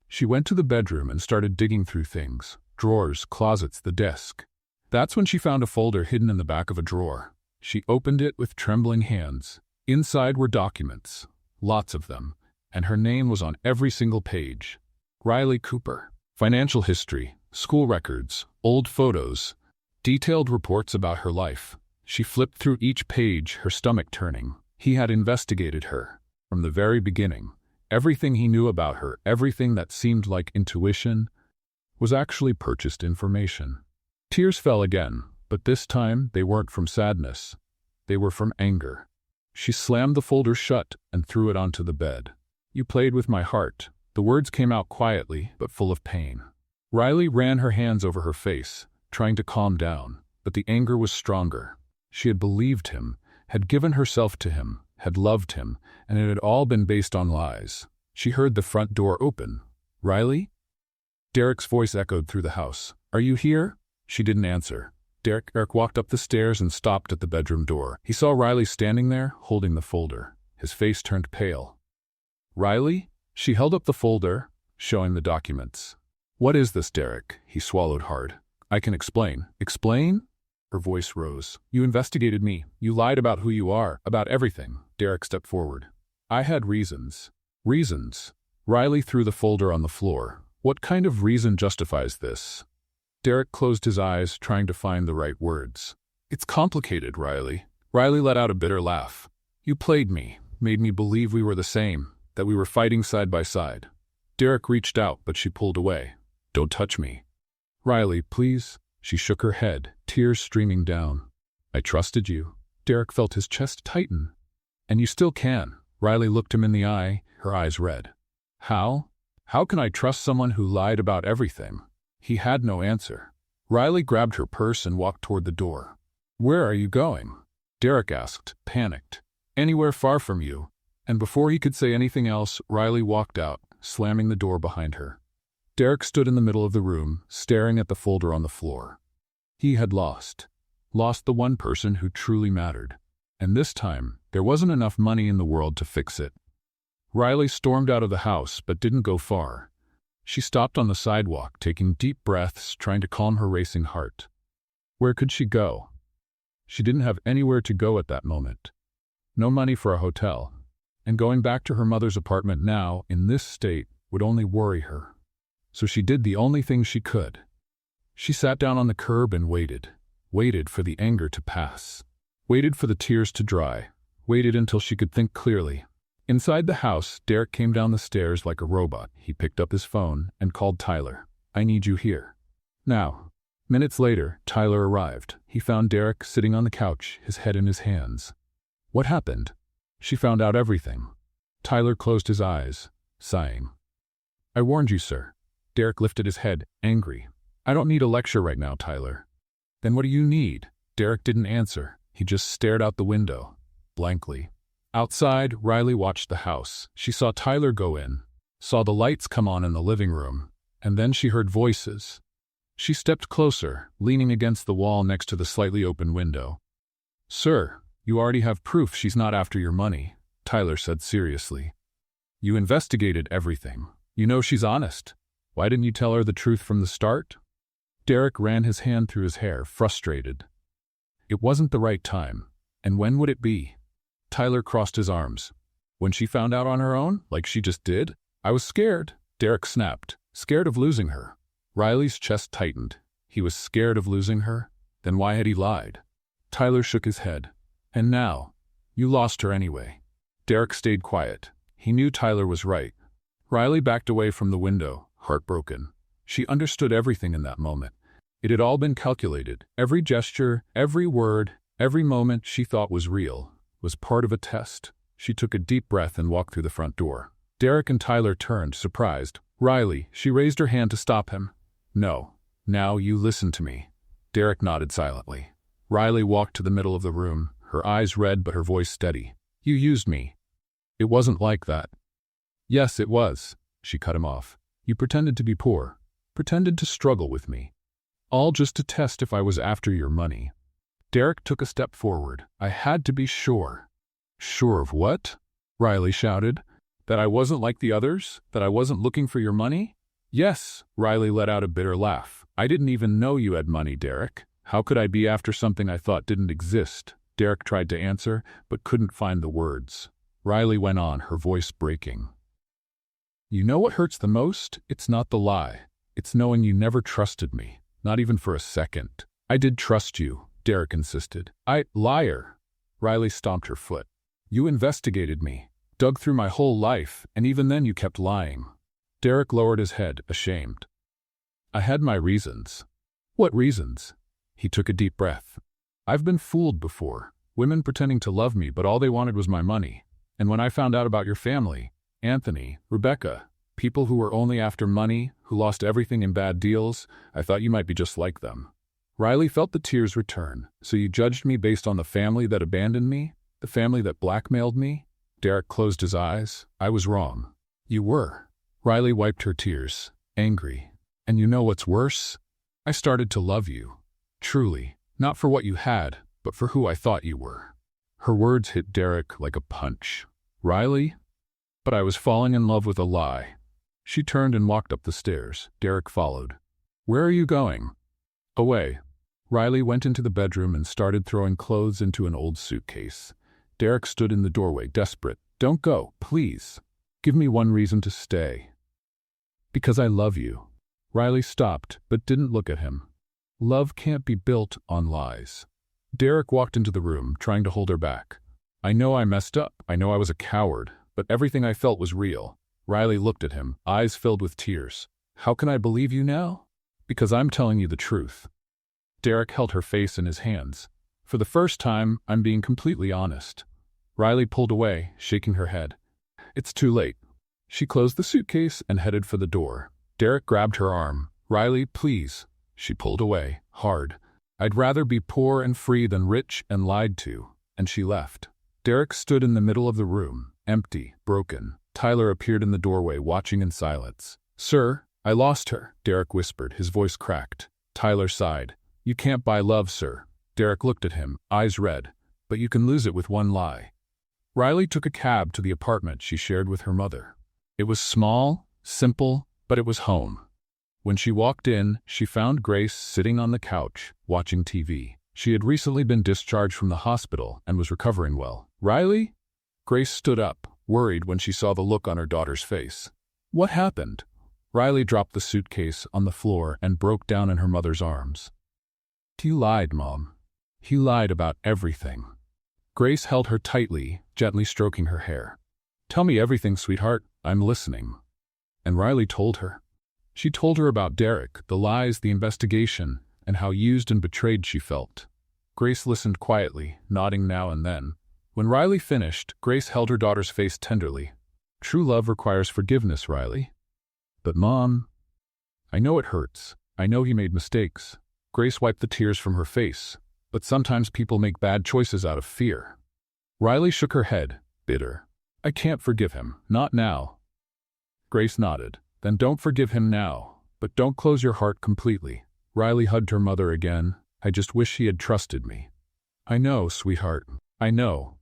She went to the bedroom and started digging through things. Drawers, closets, the desk. That's when she found a folder hidden in the back of a drawer. She opened it with trembling hands. Inside were documents, lots of them, and her name was on every single page. Riley Cooper. Financial history, school records, old photos, detailed reports about her life. She flipped through each page, her stomach turning. He had investigated her. From the very beginning. Everything he knew about her, everything that seemed like intuition, was actually purchased information. Tears fell again, but this time they weren't from sadness. They were from anger. She slammed the folder shut and threw it onto the bed. "You played with my heart." The words came out quietly, but full of pain. Riley ran her hands over her face, trying to calm down, but the anger was stronger. She had believed him, had given herself to him, had loved him, and it had all been based on lies. She heard the front door open. "Riley?" Derek's voice echoed through the house. "Are you here?" She didn't answer. Derek walked up the stairs and stopped at the bedroom door. He saw Riley standing there, holding the folder. His face turned pale. "Riley?" She held up the folder, showing the documents. What is this, Derek? He swallowed hard. I can explain. Explain? Her voice rose. You investigated me. You lied about who you are, about everything. Derek stepped forward. I had reasons. Reasons. Riley threw the folder on the floor. What kind of reason justifies this? Derek closed his eyes, trying to find the right words. It's complicated, Riley. Riley let out a bitter laugh. You played me, made me believe we were the same, that we were fighting side by side. Derek reached out, but she pulled away. Don't touch me. Riley, please. She shook her head, tears streaming down. I trusted you. Derek felt his chest tighten. And you still can. Riley looked him in the eye, her eyes red. How? How can I trust someone who lied about everything? He had no answer. Riley grabbed her purse and walked toward the door. Where are you going? Derek asked, panicked. Anywhere far from you. And before he could say anything else, Riley walked out, slamming the door behind her. Derek stood in the middle of the room, staring at the folder on the floor. He had lost. Lost the one person who truly mattered. And this time, there wasn't enough money in the world to fix it. Riley stormed out of the house, but didn't go far. She stopped on the sidewalk, taking deep breaths, trying to calm her racing heart. Where could she go? She didn't have anywhere to go at that moment. No money for a hotel. And going back to her mother's apartment now, in this state, would only worry her. So she did the only thing she could. She sat down on the curb and waited. Waited for the anger to pass. Waited for the tears to dry. Waited until she could think clearly. Inside the house, Derek came down the stairs like a robot. He picked up his phone and called Tyler. I need you here. Now. Minutes later, Tyler arrived. He found Derek sitting on the couch, his head in his hands. What happened? She found out everything. Tyler closed his eyes, sighing. I warned you, sir. Derek lifted his head, angry. I don't need a lecture right now, Tyler. Then what do you need? Derek didn't answer. He just stared out the window, blankly. Outside, Riley watched the house. She saw Tyler go in, saw the lights come on in the living room, and then she heard voices. She stepped closer, leaning against the wall next to the slightly open window. Sir, you already have proof she's not after your money, Tyler said seriously. You investigated everything. You know she's honest. Why didn't you tell her the truth from the start? Derek ran his hand through his hair, frustrated. It wasn't the right time. And when would it be? Tyler crossed his arms. When she found out on her own, like she just did? I was scared, Derek snapped. Scared of losing her. Riley's chest tightened. He was scared of losing her? Then why had he lied? Tyler shook his head. And now? You lost her anyway. Derek stayed quiet. He knew Tyler was right. Riley backed away from the window, heartbroken. She understood everything in that moment. It had all been calculated. Every gesture, every word, every moment she thought was real, was part of a test. She took a deep breath and walked through the front door. Derek and Tyler turned, surprised. Riley, she raised her hand to stop him. No. Now you listen to me. Derek nodded silently. Riley walked to the middle of the room, her eyes red but her voice steady. You used me. It wasn't like that. Yes, it was. She cut him off. You pretended to be poor. Pretended to struggle with me. All just to test if I was after your money. Derek took a step forward. I had to be sure. Sure of what? Riley shouted. That I wasn't like the others? That I wasn't looking for your money? Yes, Riley let out a bitter laugh. I didn't even know you had money, Derek. How could I be after something I thought didn't exist? Derek tried to answer, but couldn't find the words. Riley went on, her voice breaking. You know what hurts the most? It's not the lie. It's knowing you never trusted me. Not even for a second. I did trust you, Derek insisted. Liar. Riley stomped her foot. You investigated me. Dug through my whole life, and even then you kept lying. Derek lowered his head, ashamed. I had my reasons. What reasons? He took a deep breath. I've been fooled before. Women pretending to love me, but all they wanted was my money. And when I found out about your family, Anthony, Rebecca, people who were only after money, who lost everything in bad deals, I thought you might be just like them. Riley felt the tears return. So you judged me based on the family that abandoned me? The family that blackmailed me? Derek closed his eyes. I was wrong. You were. Riley wiped her tears, angry. And you know what's worse? I started to love you. Truly. Not for what you had, but for who I thought you were. Her words hit Derek like a punch. Riley? But I was falling in love with a lie. She turned and walked up the stairs. Derek followed. Where are you going? Away. Riley went into the bedroom and started throwing clothes into an old suitcase. Derek stood in the doorway, desperate. Don't go, please. Give me one reason to stay. Because I love you. Riley stopped, but didn't look at him. Love can't be built on lies. Derek walked into the room, trying to hold her back. I know I messed up. I know I was a coward, but everything I felt was real. Riley looked at him, eyes filled with tears. How can I believe you now? Because I'm telling you the truth. Derek held her face in his hands. For the first time, I'm being completely honest. Riley pulled away, shaking her head. It's too late. She closed the suitcase and headed for the door. Derek grabbed her arm. Riley, please. She pulled away, hard. I'd rather be poor and free than rich and lied to. And she left. Derek stood in the middle of the room, empty, broken. Tyler appeared in the doorway, watching in silence. Sir, I lost her, Derek whispered, his voice cracked. Tyler sighed. You can't buy love, sir. Derek looked at him, eyes red. But you can lose it with one lie. Riley took a cab to the apartment she shared with her mother. It was small, simple, but it was home. When she walked in, she found Grace sitting on the couch, watching TV. She had recently been discharged from the hospital and was recovering well. Riley? Grace stood up, worried when she saw the look on her daughter's face. What happened? Riley dropped the suitcase on the floor and broke down in her mother's arms. He lied, Mom. He lied about everything. Grace held her tightly, gently stroking her hair. Tell me everything, sweetheart. I'm listening. And Riley told her. She told her about Derek, the lies, the investigation, and how used and betrayed she felt. Grace listened quietly, nodding now and then. When Riley finished, Grace held her daughter's face tenderly. True love requires forgiveness, Riley. But Mom, I know it hurts. I know he made mistakes. Grace wiped the tears from her face. But sometimes people make bad choices out of fear. Riley shook her head, bitter. I can't forgive him, not now. Grace nodded. Then don't forgive him now, but don't close your heart completely. Riley hugged her mother again. I just wish he had trusted me. I know, sweetheart. I know.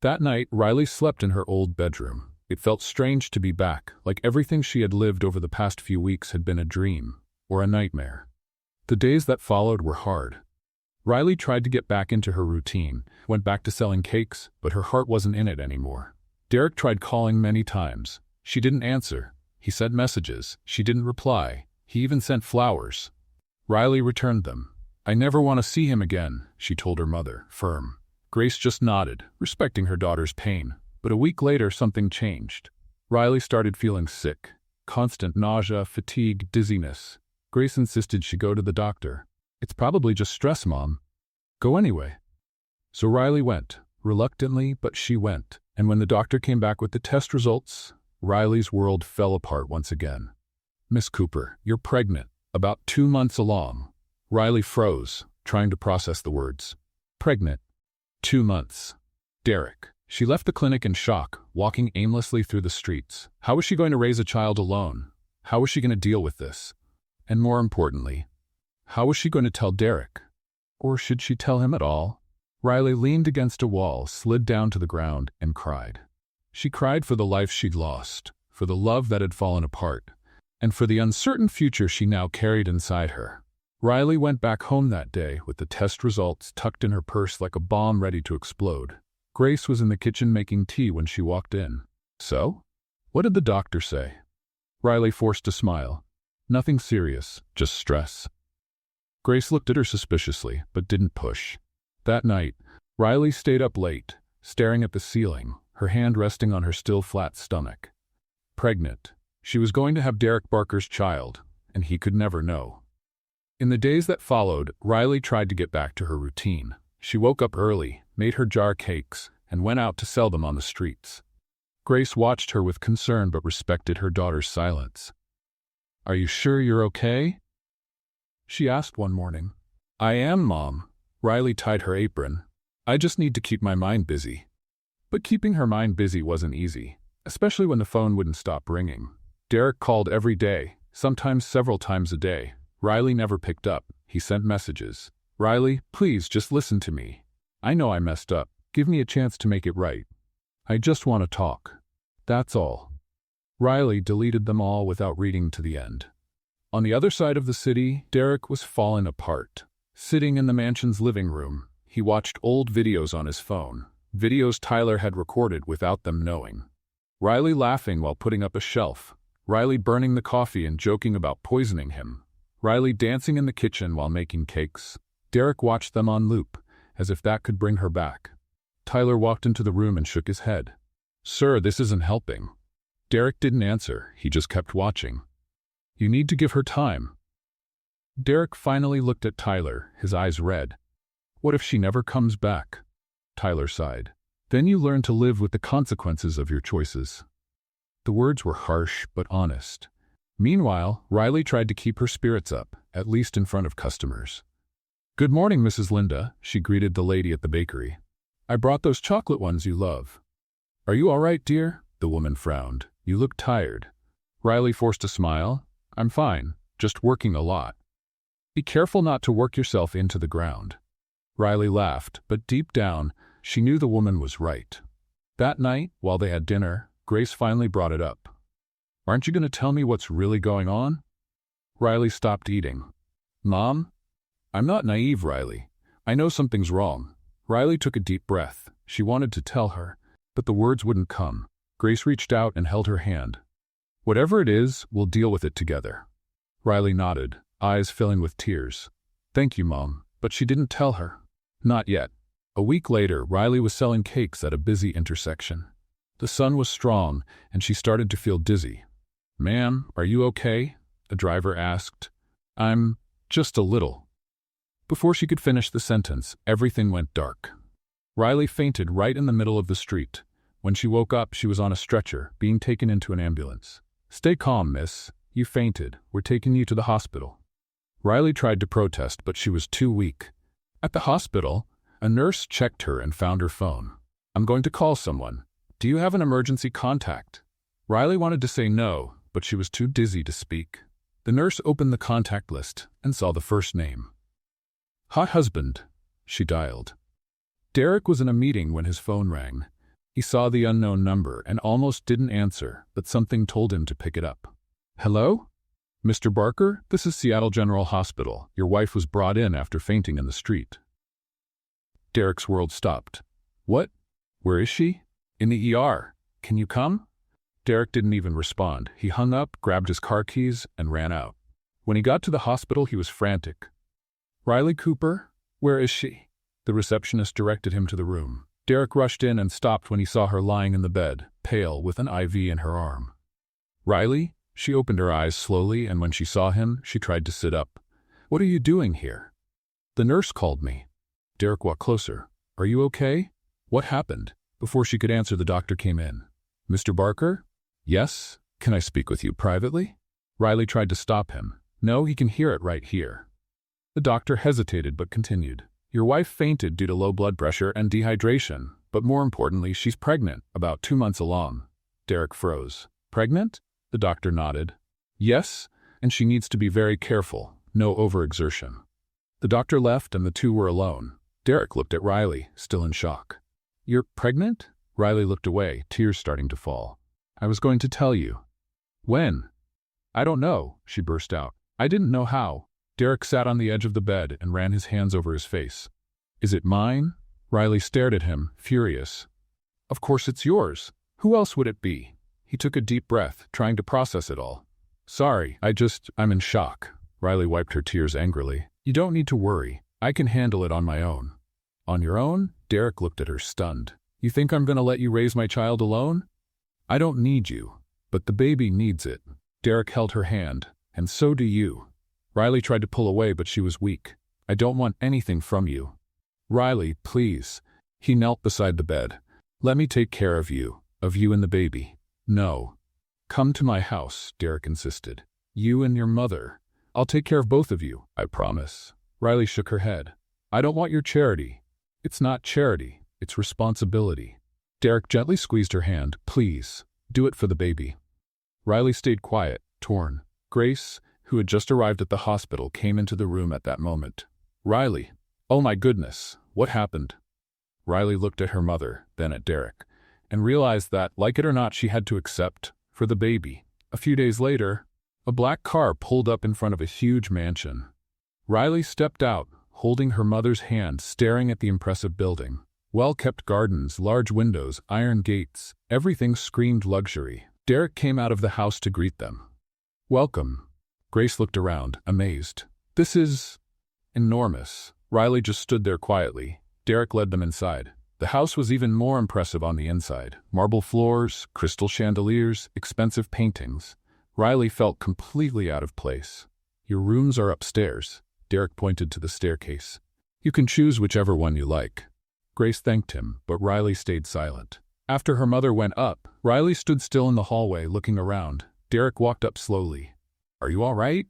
That night, Riley slept in her old bedroom. It felt strange to be back, like everything she had lived over the past few weeks had been a dream, or a nightmare. The days that followed were hard. Riley tried to get back into her routine, went back to selling cakes, but her heart wasn't in it anymore. Derek tried calling many times. She didn't answer. He sent messages. She didn't reply. He even sent flowers. Riley returned them. I never want to see him again, she told her mother, firm. Grace just nodded, respecting her daughter's pain. But a week later, something changed. Riley started feeling sick. Constant nausea, fatigue, dizziness. Grace insisted she go to the doctor. It's probably just stress, Mom. Go anyway. So Riley went. Reluctantly, but she went. And when the doctor came back with the test results, Riley's world fell apart once again. Miss Cooper, you're pregnant. About 2 months along. Riley froze, trying to process the words. Pregnant. 2 months. Derek. She left the clinic in shock, walking aimlessly through the streets. How was she going to raise a child alone? How was she going to deal with this? And more importantly, how was she going to tell Derek? Or should she tell him at all? Riley leaned against a wall, slid down to the ground, and cried. She cried for the life she'd lost, for the love that had fallen apart, and for the uncertain future she now carried inside her. Riley went back home that day with the test results tucked in her purse like a bomb ready to explode. Grace was in the kitchen making tea when she walked in. So? What did the doctor say? Riley forced a smile. Nothing serious, just stress. Grace looked at her suspiciously, but didn't push. That night, Riley stayed up late, staring at the ceiling, her hand resting on her still flat stomach. Pregnant. She was going to have Derek Barker's child, and he could never know. In the days that followed, Riley tried to get back to her routine. She woke up early, made her jar cakes, and went out to sell them on the streets. Grace watched her with concern but respected her daughter's silence. Are you sure you're okay? She asked one morning. I am, Mom. Riley tied her apron. I just need to keep my mind busy. But keeping her mind busy wasn't easy, especially when the phone wouldn't stop ringing. Derek called every day, sometimes several times a day. Riley never picked up. He sent messages. Riley, please just listen to me. I know I messed up. Give me a chance to make it right. I just want to talk. That's all. Riley deleted them all without reading to the end. On the other side of the city, Derek was falling apart. Sitting in the mansion's living room, he watched old videos on his phone, videos Tyler had recorded without them knowing. Riley laughing while putting up a shelf, Riley burning the coffee and joking about poisoning him, Riley dancing in the kitchen while making cakes. Derek watched them on loop, as if that could bring her back. Tyler walked into the room and shook his head. "Sir, this isn't helping." Derek didn't answer, he just kept watching. "You need to give her time." Derek finally looked at Tyler, his eyes red. "What if she never comes back?" Tyler sighed. "Then you learn to live with the consequences of your choices." The words were harsh but honest. Meanwhile, Riley tried to keep her spirits up, at least in front of customers. "Good morning, Mrs. Linda," she greeted the lady at the bakery. "I brought those chocolate ones you love." "Are you all right, dear?" The woman frowned. "You look tired." Riley forced a smile. "I'm fine, just working a lot." "Be careful not to work yourself into the ground." Riley laughed, but deep down, she knew the woman was right. That night, while they had dinner, Grace finally brought it up. "Aren't you going to tell me what's really going on?" Riley stopped eating. "Mom? I'm not naive, Riley. I know something's wrong." Riley took a deep breath. She wanted to tell her, but the words wouldn't come. Grace reached out and held her hand. "Whatever it is, we'll deal with it together." Riley nodded, eyes filling with tears. "Thank you, Mom." But she didn't tell her. Not yet. A week later, Riley was selling cakes at a busy intersection. The sun was strong, and she started to feel dizzy. "Ma'am, are you okay?" a driver asked. "I'm just a little." Before she could finish the sentence, everything went dark. Riley fainted right in the middle of the street. When she woke up, she was on a stretcher, being taken into an ambulance. "Stay calm, miss. You fainted. We're taking you to the hospital." Riley tried to protest, but she was too weak. At the hospital, a nurse checked her and found her phone. "I'm going to call someone. Do you have an emergency contact?" Riley wanted to say no, but she was too dizzy to speak. The nurse opened the contact list and saw the first name. "Hot husband," she dialed. Derek was in a meeting when his phone rang. He saw the unknown number and almost didn't answer, but something told him to pick it up. "Hello? Mr. Barker, this is Seattle General Hospital. Your wife was brought in after fainting in the street." Derek's world stopped. "What? Where is she?" "In the ER. Can you come?" Derek didn't even respond. He hung up, grabbed his car keys, and ran out. When he got to the hospital, he was frantic. "Riley Cooper? Where is she?" The receptionist directed him to the room. Derek rushed in and stopped when he saw her lying in the bed, pale, with an IV in her arm. "Riley?" She opened her eyes slowly, and when she saw him, she tried to sit up. "What are you doing here?" "The nurse called me." Derek walked closer. "Are you okay? What happened?" Before she could answer, the doctor came in. "Mr. Barker?" "Yes? Can I speak with you privately?" Riley tried to stop him. "No, he can hear it right here." The doctor hesitated but continued. "Your wife fainted due to low blood pressure and dehydration, but more importantly, she's pregnant, about 2 months along." Derek froze. "Pregnant?" The doctor nodded. "Yes, and she needs to be very careful, no overexertion." The doctor left and the two were alone. Derek looked at Riley, still in shock. "You're pregnant?" Riley looked away, tears starting to fall. "I was going to tell you." "When?" "I don't know," she burst out. "I didn't know how." Derek sat on the edge of the bed and ran his hands over his face. "Is it mine?" Riley stared at him, furious. "Of course it's yours. Who else would it be?" He took a deep breath, trying to process it all. "Sorry, I'm in shock." Riley wiped her tears angrily. "You don't need to worry. I can handle it on my own." "On your own?" Derek looked at her, stunned. "You think I'm going to let you raise my child alone?" "I don't need you, but the baby needs it." Derek held her hand. "And so do you." Riley tried to pull away, but she was weak. "I don't want anything from you." "Riley, please." He knelt beside the bed. "Let me take care of you and the baby." "No. Come to my house," Derek insisted. "You and your mother. I'll take care of both of you, I promise." Riley shook her head. "I don't want your charity." "It's not charity, it's responsibility." Derek gently squeezed her hand. "Please, do it for the baby." Riley stayed quiet, torn. Grace, who had just arrived at the hospital, came into the room at that moment. "Riley, oh my goodness, what happened?" Riley looked at her mother, then at Derek. and realized that, like it or not, she had to accept for the baby. A few days later, a black car pulled up in front of a huge mansion. Riley stepped out, holding her mother's hand, staring at the impressive building. Well-kept gardens, large windows, iron gates, everything screamed luxury. Derek came out of the house to greet them. "Welcome." Grace looked around, amazed. "This is enormous." Riley just stood there quietly. Derek led them inside. The house was even more impressive on the inside. Marble floors, crystal chandeliers, expensive paintings. Riley felt completely out of place. "Your rooms are upstairs." Derek pointed to the staircase. "You can choose whichever one you like." Grace thanked him, but Riley stayed silent. After her mother went up, Riley stood still in the hallway, looking around. Derek walked up slowly. "Are you all right?"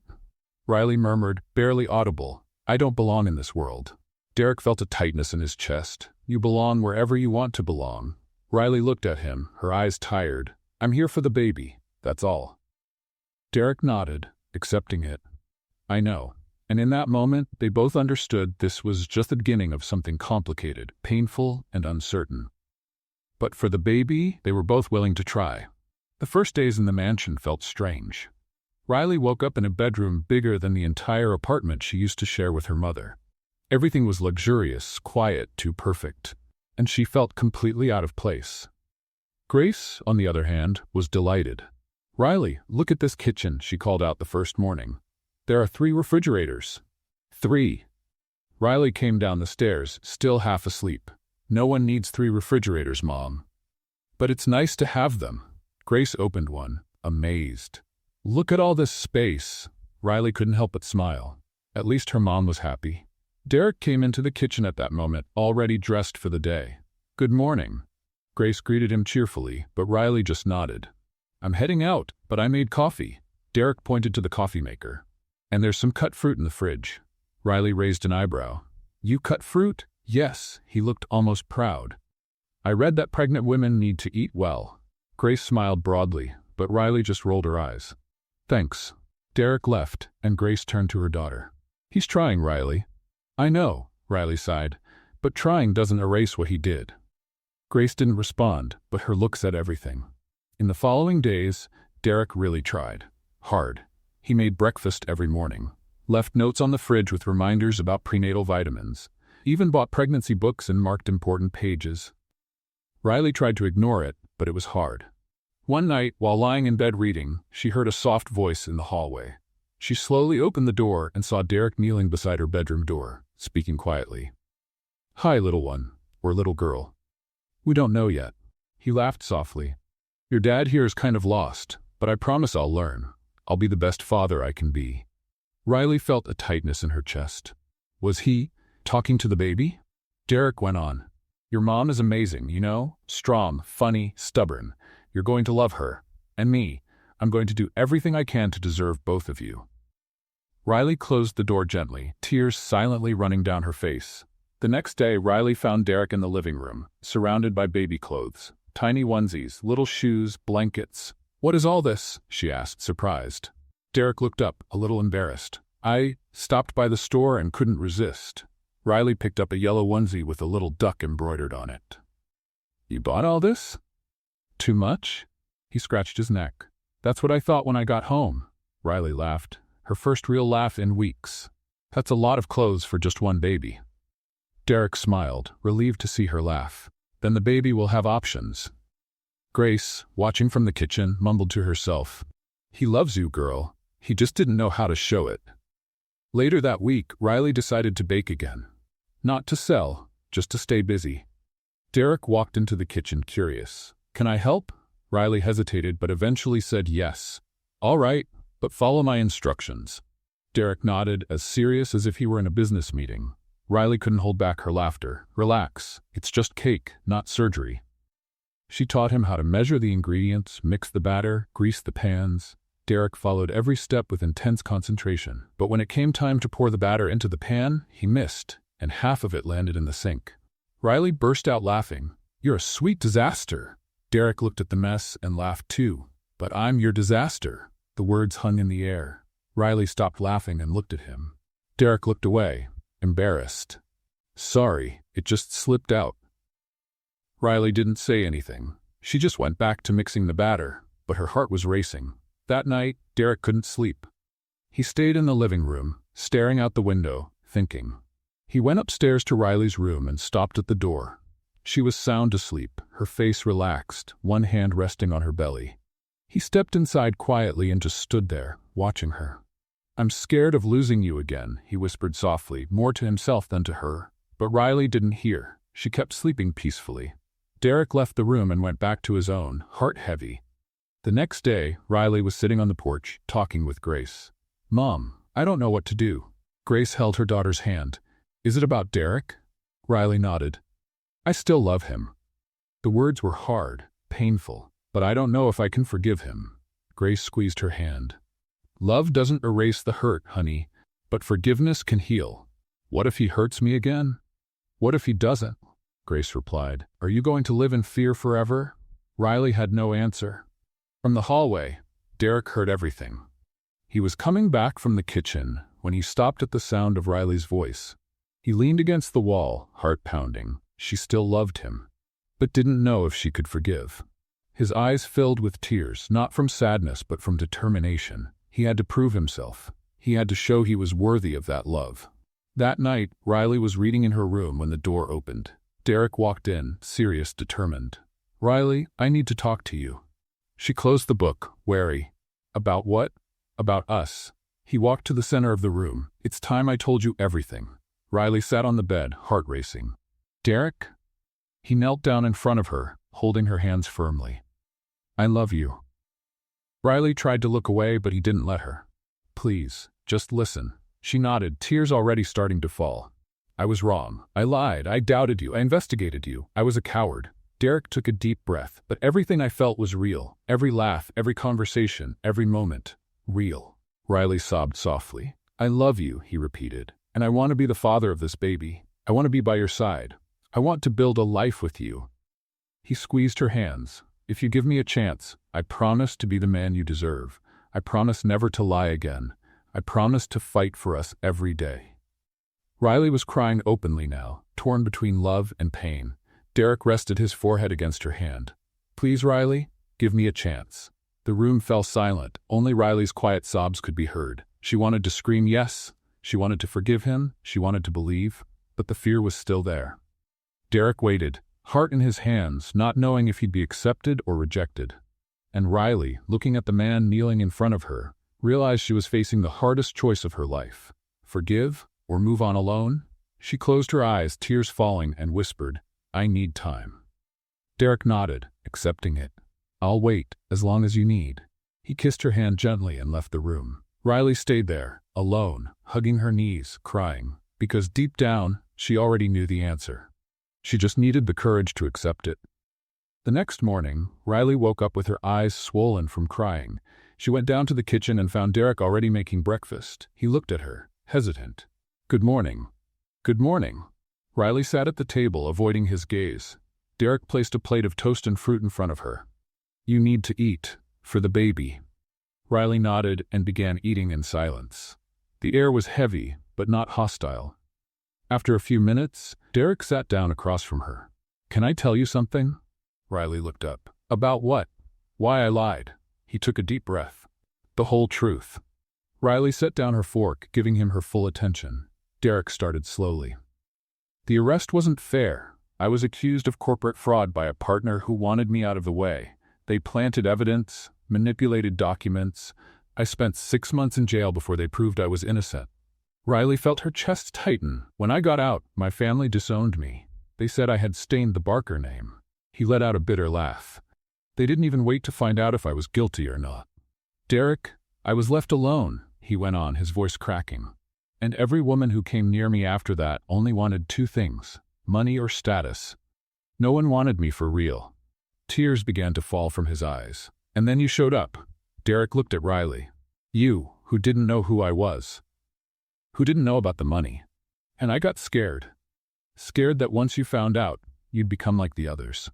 Riley murmured, barely audible, "I don't belong in this world." Derek felt a tightness in his chest. "You belong wherever you want to belong." Riley looked at him, her eyes tired. "I'm here for the baby, that's all." Derek nodded, accepting it. "I know." And in that moment, they both understood this was just the beginning of something complicated, painful, and uncertain. But for the baby, they were both willing to try. The first days in the mansion felt strange. Riley woke up in a bedroom bigger than the entire apartment she used to share with her mother. Everything was luxurious, quiet, too perfect, and she felt completely out of place. Grace, on the other hand, was delighted. "Riley, look at this kitchen," she called out the first morning. "There are 3 refrigerators." 3. Riley came down the stairs, still half asleep. "No one needs 3 refrigerators, Mom." "But it's nice to have them." Grace opened one, amazed. "Look at all this space." Riley couldn't help but smile. At least her mom was happy. Derek came into the kitchen at that moment, already dressed for the day. "Good morning." Grace greeted him cheerfully, but Riley just nodded. "I'm heading out, but I made coffee." Derek pointed to the coffee maker. "And there's some cut fruit in the fridge." Riley raised an eyebrow. "You cut fruit?" "Yes." He looked almost proud. "I read that pregnant women need to eat well." Grace smiled broadly, but Riley just rolled her eyes. "Thanks." Derek left, and Grace turned to her daughter. "He's trying, Riley." "I know," Riley sighed, "but trying doesn't erase what he did." Grace didn't respond, but her look said everything. In the following days, Derek really tried. Hard. He made breakfast every morning, left notes on the fridge with reminders about prenatal vitamins, even bought pregnancy books and marked important pages. Riley tried to ignore it, but it was hard. One night, while lying in bed reading, she heard a soft voice in the hallway. She slowly opened the door and saw Derek kneeling beside her bedroom door, speaking quietly. "Hi, little one," or little girl. "We don't know yet." He laughed softly. "Your dad here is kind of lost, but I promise I'll learn. I'll be the best father I can be." Riley felt a tightness in her chest. Was he talking to the baby? Derek went on. "Your mom is amazing, you know? Strong, funny, stubborn. You're going to love her. And me. I'm going to do everything I can to deserve both of you." Riley closed the door gently, tears silently running down her face. The next day, Riley found Derek in the living room, surrounded by baby clothes. Tiny onesies, little shoes, blankets. "What is all this?" she asked, surprised. Derek looked up, a little embarrassed. "I stopped by the store and couldn't resist." Riley picked up a yellow onesie with a little duck embroidered on it. "You bought all this?" "Too much?" He scratched his neck. "That's what I thought when I got home." Riley laughed, her first real laugh in weeks. "That's a lot of clothes for just one baby." Derek smiled, relieved to see her laugh. "Then the baby will have options." Grace, watching from the kitchen, mumbled to herself, "He loves you, girl. He just didn't know how to show it." Later that week, Riley decided to bake again. Not to sell, just to stay busy. Derek walked into the kitchen curious. "Can I help?" Riley hesitated but eventually said yes. "All right, but follow my instructions." Derek nodded, as serious as if he were in a business meeting. Riley couldn't hold back her laughter. "Relax, it's just cake, not surgery." She taught him how to measure the ingredients, mix the batter, grease the pans. Derek followed every step with intense concentration, but when it came time to pour the batter into the pan, he missed, and half of it landed in the sink. Riley burst out laughing. "You're a sweet disaster." Derek looked at the mess and laughed too. "But I'm your disaster." The words hung in the air. Riley stopped laughing and looked at him. Derek looked away, embarrassed. "Sorry, it just slipped out." Riley didn't say anything. She just went back to mixing the batter, but her heart was racing. That night, Derek couldn't sleep. He stayed in the living room, staring out the window, thinking. He went upstairs to Riley's room and stopped at the door. She was sound asleep, her face relaxed, one hand resting on her belly. He stepped inside quietly and just stood there, watching her. "I'm scared of losing you again," he whispered softly, more to himself than to her. But Riley didn't hear. She kept sleeping peacefully. Derek left the room and went back to his own, heart heavy. The next day, Riley was sitting on the porch, talking with Grace. "Mom, I don't know what to do." Grace held her daughter's hand. "Is it about Derek?" Riley nodded. "I still love him." The words were hard, painful, but I don't know if I can forgive him. Grace squeezed her hand. "Love doesn't erase the hurt, honey, but forgiveness can heal. What if he hurts me again? What if he doesn't?" Grace replied. "Are you going to live in fear forever?" Riley had no answer. From the hallway, Derek heard everything. He was coming back from the kitchen when he stopped at the sound of Riley's voice. He leaned against the wall, heart pounding. She still loved him, but didn't know if she could forgive. His eyes filled with tears, not from sadness but from determination. He had to prove himself. He had to show he was worthy of that love. That night, Riley was reading in her room when the door opened. Derek walked in, serious, determined. "Riley, I need to talk to you." She closed the book, wary. "About what?" "About us." He walked to the center of the room. "It's time I told you everything." Riley sat on the bed, heart racing. "Derek?" He knelt down in front of her, holding her hands firmly. "I love you." Riley tried to look away, but he didn't let her. "Please, just listen." She nodded, tears already starting to fall. "I was wrong. I lied. I doubted you. I investigated you. I was a coward." Derek took a deep breath, but everything I felt was real. Every laugh, every conversation, every moment. Real. Riley sobbed softly. "I love you," he repeated, "and I want to be the father of this baby. I want to be by your side. I want to build a life with you." He squeezed her hands. "If you give me a chance, I promise to be the man you deserve. I promise never to lie again. I promise to fight for us every day." Riley was crying openly now, torn between love and pain. Derek rested his forehead against her hand. "Please, Riley, give me a chance." The room fell silent. Only Riley's quiet sobs could be heard. She wanted to scream yes. She wanted to forgive him. She wanted to believe. But the fear was still there. Derek waited, heart in his hands, not knowing if he'd be accepted or rejected. And Riley, looking at the man kneeling in front of her, realized she was facing the hardest choice of her life. Forgive or move on alone? She closed her eyes, tears falling, and whispered, "I need time." Derek nodded, accepting it. "I'll wait, as long as you need." He kissed her hand gently and left the room. Riley stayed there, alone, hugging her knees, crying, because deep down, she already knew the answer. She just needed the courage to accept it. The next morning, Riley woke up with her eyes swollen from crying. She went down to the kitchen and found Derek already making breakfast. He looked at her, hesitant. "Good morning." "Good morning." Riley sat at the table, avoiding his gaze. Derek placed a plate of toast and fruit in front of her. "You need to eat, for the baby." Riley nodded and began eating in silence. The air was heavy, but not hostile. After a few minutes, Derek sat down across from her. "Can I tell you something?" Riley looked up. "About what?" "Why I lied." He took a deep breath. "The whole truth." Riley set down her fork, giving him her full attention. Derek started slowly. "The arrest wasn't fair. I was accused of corporate fraud by a partner who wanted me out of the way. They planted evidence, manipulated documents. I spent 6 months in jail before they proved I was innocent." Riley felt her chest tighten. "When I got out, my family disowned me. They said I had stained the Barker name." He let out a bitter laugh. "They didn't even wait to find out if I was guilty or not." "Derek, I was left alone," he went on, his voice cracking. "And every woman who came near me after that only wanted 2 things, money or status. No one wanted me for real." Tears began to fall from his eyes. "And then you showed up." Derek looked at Riley. "You, who didn't know who I was. Who didn't know about the money. And I got scared. Scared that once you found out, you'd become like the others."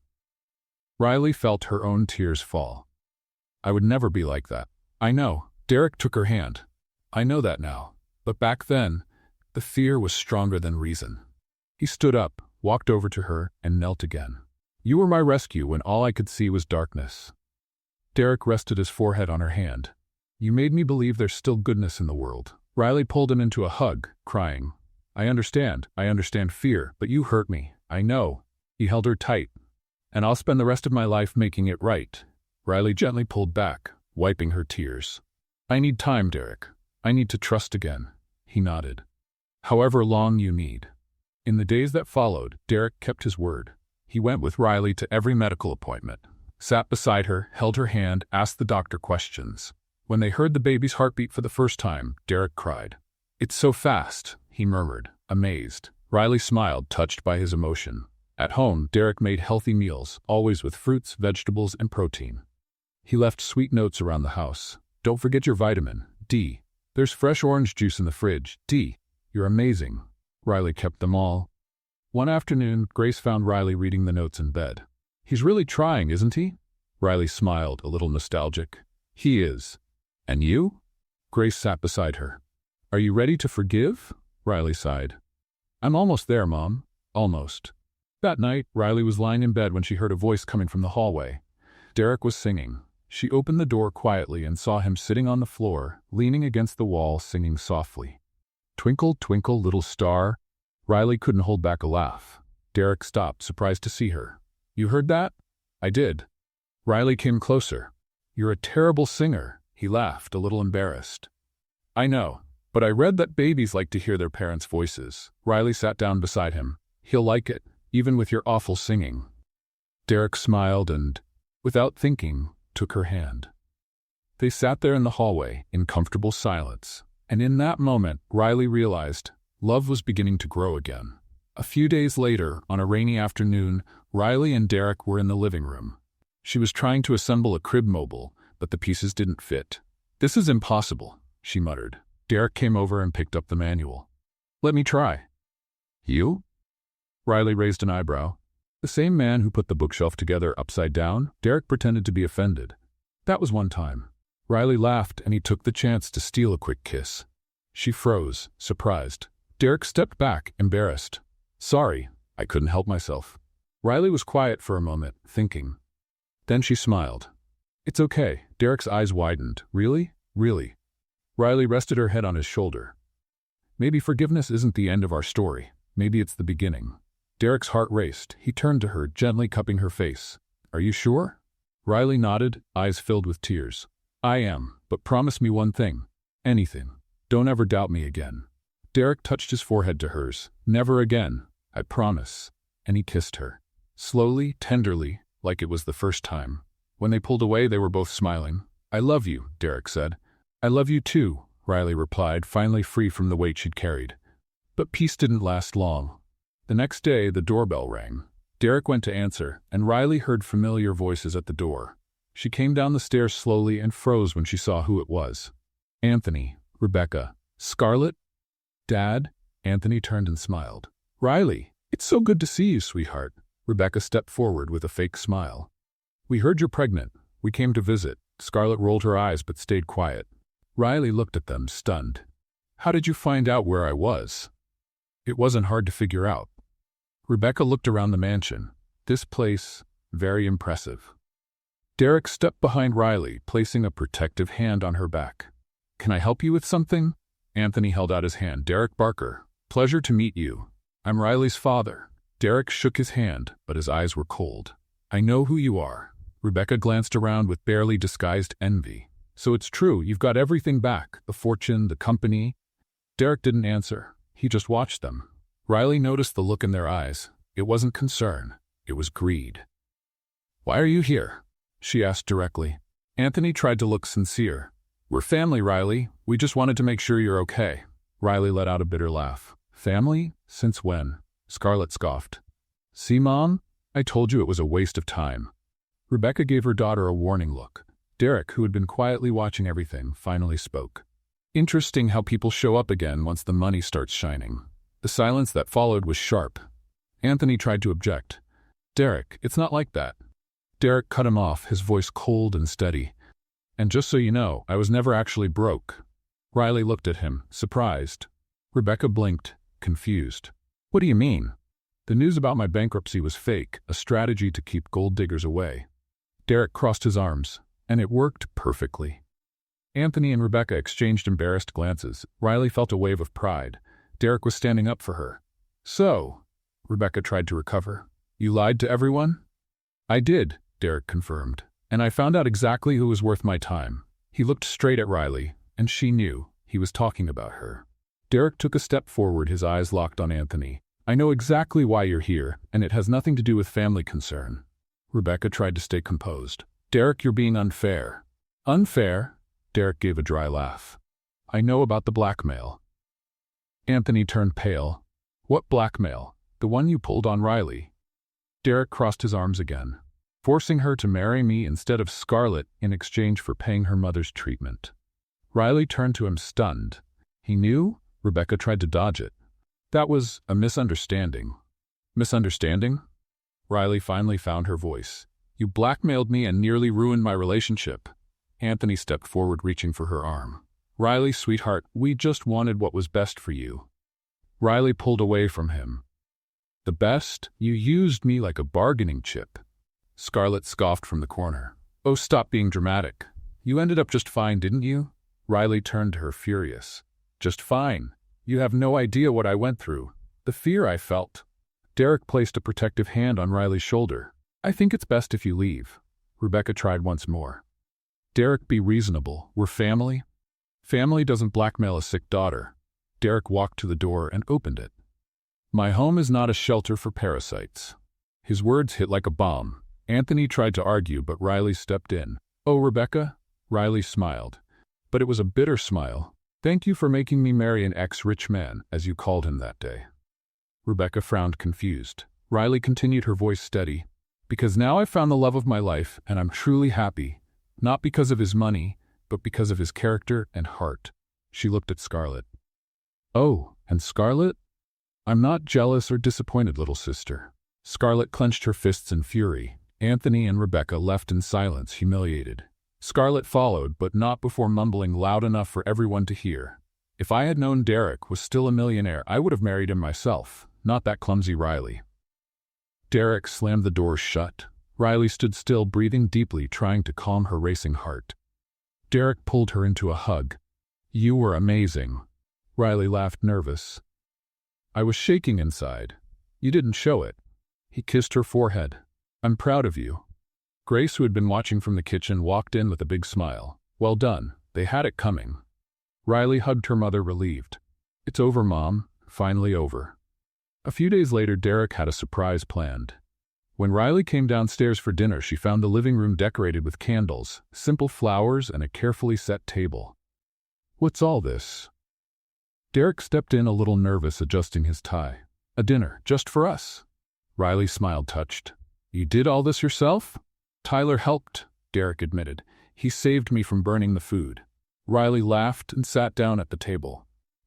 Riley felt her own tears fall. "I would never be like that." "I know." Derek took her hand. "I know that now. But back then, the fear was stronger than reason." He stood up, walked over to her, and knelt again. You were my rescue when all I could see was darkness. Derek rested his forehead on her hand. You made me believe there's still goodness in the world. Riley pulled him into a hug, crying. I understand fear, but you hurt me, I know. He held her tight. And I'll spend the rest of my life making it right. Riley gently pulled back, wiping her tears. I need time, Derek. I need to trust again. He nodded. However long you need. In the days that followed, Derek kept his word. He went with Riley to every medical appointment, sat beside her, held her hand, asked the doctor questions. When they heard the baby's heartbeat for the first time, Derek cried. It's so fast, he murmured, amazed. Riley smiled, touched by his emotion. At home, Derek made healthy meals, always with fruits, vegetables, and protein. He left sweet notes around the house. Don't forget your vitamin D. There's fresh orange juice in the fridge. D. You're amazing. Riley kept them all. One afternoon, Grace found Riley reading the notes in bed. He's really trying, isn't he? Riley smiled, a little nostalgic. He is. And you? Grace sat beside her. Are you ready to forgive? Riley sighed. I'm almost there, Mom. Almost. That night, Riley was lying in bed when she heard a voice coming from the hallway. Derek was singing. She opened the door quietly and saw him sitting on the floor, leaning against the wall, singing softly. Twinkle, twinkle, little star. Riley couldn't hold back a laugh. Derek stopped, surprised to see her. You heard that? I did. Riley came closer. You're a terrible singer. He laughed, a little embarrassed. I know, but I read that babies like to hear their parents' voices. Riley sat down beside him. He'll like it, even with your awful singing. Derek smiled and, without thinking, took her hand. They sat there in the hallway, in comfortable silence, and in that moment, Riley realized love was beginning to grow again. A few days later, on a rainy afternoon, Riley and Derek were in the living room. She was trying to assemble a crib mobile, but the pieces didn't fit. This is impossible, she muttered. Derek came over and picked up the manual. Let me try. You? Riley raised an eyebrow. The same man who put the bookshelf together upside down? Derek pretended to be offended. That was one time. Riley laughed and he took the chance to steal a quick kiss. She froze, surprised. Derek stepped back, embarrassed. Sorry, I couldn't help myself. Riley was quiet for a moment, thinking. Then she smiled. It's okay. Derek's eyes widened. Really? Really? Riley rested her head on his shoulder. Maybe forgiveness isn't the end of our story. Maybe it's the beginning. Derek's heart raced. He turned to her, gently cupping her face. Are you sure? Riley nodded, eyes filled with tears. I am, but promise me one thing. Anything. Don't ever doubt me again. Derek touched his forehead to hers. Never again. I promise. And he kissed her. Slowly, tenderly, like it was the first time. When they pulled away, they were both smiling. I love you, Derek said. I love you too, Riley replied, finally free from the weight she'd carried. But peace didn't last long. The next day, the doorbell rang. Derek went to answer, and Riley heard familiar voices at the door. She came down the stairs slowly and froze when she saw who it was. Anthony, Rebecca, Scarlett? Dad? Anthony turned and smiled. Riley, it's so good to see you, sweetheart. Rebecca stepped forward with a fake smile. We heard you're pregnant. We came to visit. Scarlett rolled her eyes but stayed quiet. Riley looked at them, stunned. How did you find out where I was? It wasn't hard to figure out. Rebecca looked around the mansion. This place, very impressive. Derek stepped behind Riley, placing a protective hand on her back. Can I help you with something? Anthony held out his hand. Derek Barker, pleasure to meet you. I'm Riley's father. Derek shook his hand, but his eyes were cold. I know who you are. Rebecca glanced around with barely disguised envy. So it's true, you've got everything back, the fortune, the company. Derek didn't answer. He just watched them. Riley noticed the look in their eyes. It wasn't concern. It was greed. Why are you here? She asked directly. Anthony tried to look sincere. We're family, Riley. We just wanted to make sure you're okay. Riley let out a bitter laugh. Family? Since when? Scarlett scoffed. See, Mom? I told you it was a waste of time. Rebecca gave her daughter a warning look. Derek, who had been quietly watching everything, finally spoke. Interesting how people show up again once the money starts shining. The silence that followed was sharp. Anthony tried to object. Derek, it's not like that. Derek cut him off, his voice cold and steady. And just so you know, I was never actually broke. Riley looked at him, surprised. Rebecca blinked, confused. What do you mean? The news about my bankruptcy was fake, a strategy to keep gold diggers away. Derek crossed his arms, and it worked perfectly. Anthony and Rebecca exchanged embarrassed glances. Riley felt a wave of pride. Derek was standing up for her. So, Rebecca tried to recover. You lied to everyone? I did, Derek confirmed. And I found out exactly who was worth my time. He looked straight at Riley, and she knew he was talking about her. Derek took a step forward, his eyes locked on Anthony. I know exactly why you're here, and it has nothing to do with family concern. Rebecca tried to stay composed. Derek, you're being unfair. Unfair? Derek gave a dry laugh. I know about the blackmail. Anthony turned pale. What blackmail? The one you pulled on Riley. Derek crossed his arms again. Forcing her to marry me instead of Scarlett in exchange for paying her mother's treatment. Riley turned to him stunned. He knew? Rebecca tried to dodge it. That was a misunderstanding. Misunderstanding? Riley finally found her voice. You blackmailed me and nearly ruined my relationship. Anthony stepped forward, reaching for her arm. Riley, sweetheart, we just wanted what was best for you. Riley pulled away from him. The best? You used me like a bargaining chip. Scarlett scoffed from the corner. Oh, stop being dramatic. You ended up just fine, didn't you? Riley turned to her, furious. Just fine. You have no idea what I went through. The fear I felt. Derek placed a protective hand on Riley's shoulder. I think it's best if you leave. Rebecca tried once more. Derek, be reasonable. We're family. Family doesn't blackmail a sick daughter. Derek walked to the door and opened it. My home is not a shelter for parasites. His words hit like a bomb. Anthony tried to argue, but Riley stepped in. Oh, Rebecca? Riley smiled. But it was a bitter smile. Thank you for making me marry an ex-rich man, as you called him that day. Rebecca frowned, confused. Riley continued, her voice steady. Because now I've found the love of my life, and I'm truly happy. Not because of his money, but because of his character and heart. She looked at Scarlett. Oh, and Scarlett? I'm not jealous or disappointed, little sister. Scarlett clenched her fists in fury. Anthony and Rebecca left in silence, humiliated. Scarlett followed, but not before mumbling loud enough for everyone to hear. If I had known Derek was still a millionaire, I would have married him myself, not that clumsy Riley. Derek slammed the door shut. Riley stood still, breathing deeply, trying to calm her racing heart. Derek pulled her into a hug. You were amazing. Riley laughed, nervous. I was shaking inside. You didn't show it. He kissed her forehead. I'm proud of you. Grace, who had been watching from the kitchen, walked in with a big smile. Well done. They had it coming. Riley hugged her mother, relieved. It's over, Mom. Finally over. A few days later, Derek had a surprise planned. When Riley came downstairs for dinner, she found the living room decorated with candles, simple flowers, and a carefully set table. What's all this? Derek stepped in, a little nervous, adjusting his tie. A dinner, just for us. Riley smiled, touched. You did all this yourself? Tyler helped, Derek admitted. He saved me from burning the food. Riley laughed and sat down at the table.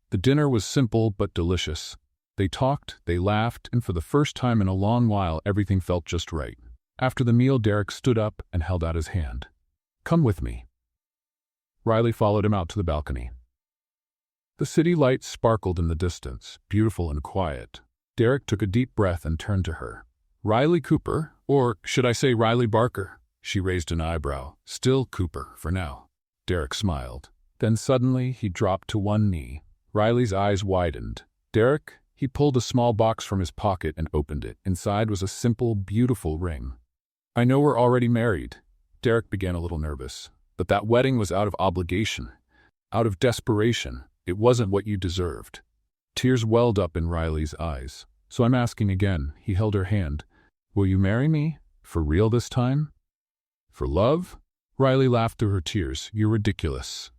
The dinner was simple but delicious. They talked, they laughed, and for the first time in a long while, everything felt just right. After the meal, Derek stood up and held out his hand. Come with me. Riley followed him out to the balcony. The city lights sparkled in the distance, beautiful and quiet. Derek took a deep breath and turned to her. Riley Cooper, or should I say Riley Barker? She raised an eyebrow. Still Cooper, for now. Derek smiled. Then suddenly he dropped to one knee. Riley's eyes widened. Derek? He pulled a small box from his pocket and opened it. Inside was a simple, beautiful ring. I know we're already married. Derek began, a little nervous. But that wedding was out of obligation. Out of desperation. It wasn't what you deserved. Tears welled up in Riley's eyes. So I'm asking again. He held her hand. Will you marry me? For real this time? For love? Riley laughed through her tears. You're ridiculous.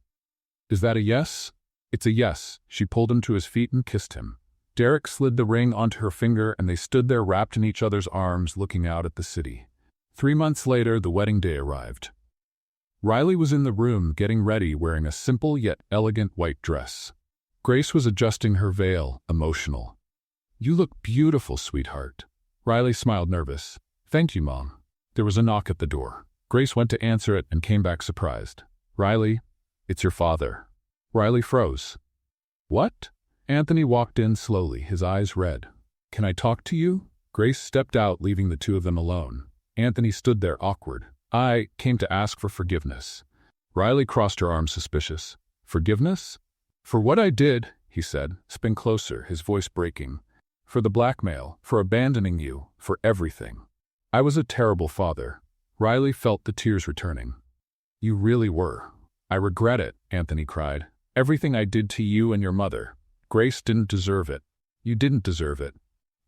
Is that a yes? It's a yes. She pulled him to his feet and kissed him. Derek slid the ring onto her finger, and they stood there wrapped in each other's arms, looking out at the city. 3 months later, the wedding day arrived. Riley was in the room, getting ready, wearing a simple yet elegant white dress. Grace was adjusting her veil, emotional. You look beautiful, sweetheart. Riley smiled, nervous. Thank you, Mom. There was a knock at the door. Grace went to answer it and came back surprised. Riley, it's your father. Riley froze. What? Anthony walked in slowly, his eyes red. Can I talk to you? Grace stepped out, leaving the two of them alone. Anthony stood there awkward. I came to ask for forgiveness. Riley crossed her arms, suspicious. Forgiveness? For what I did, he said, spin closer, his voice breaking. For the blackmail, for abandoning you, for everything. I was a terrible father. Riley felt the tears returning. You really were. I regret it, Anthony cried. Everything I did to you and your mother. Grace didn't deserve it. You didn't deserve it.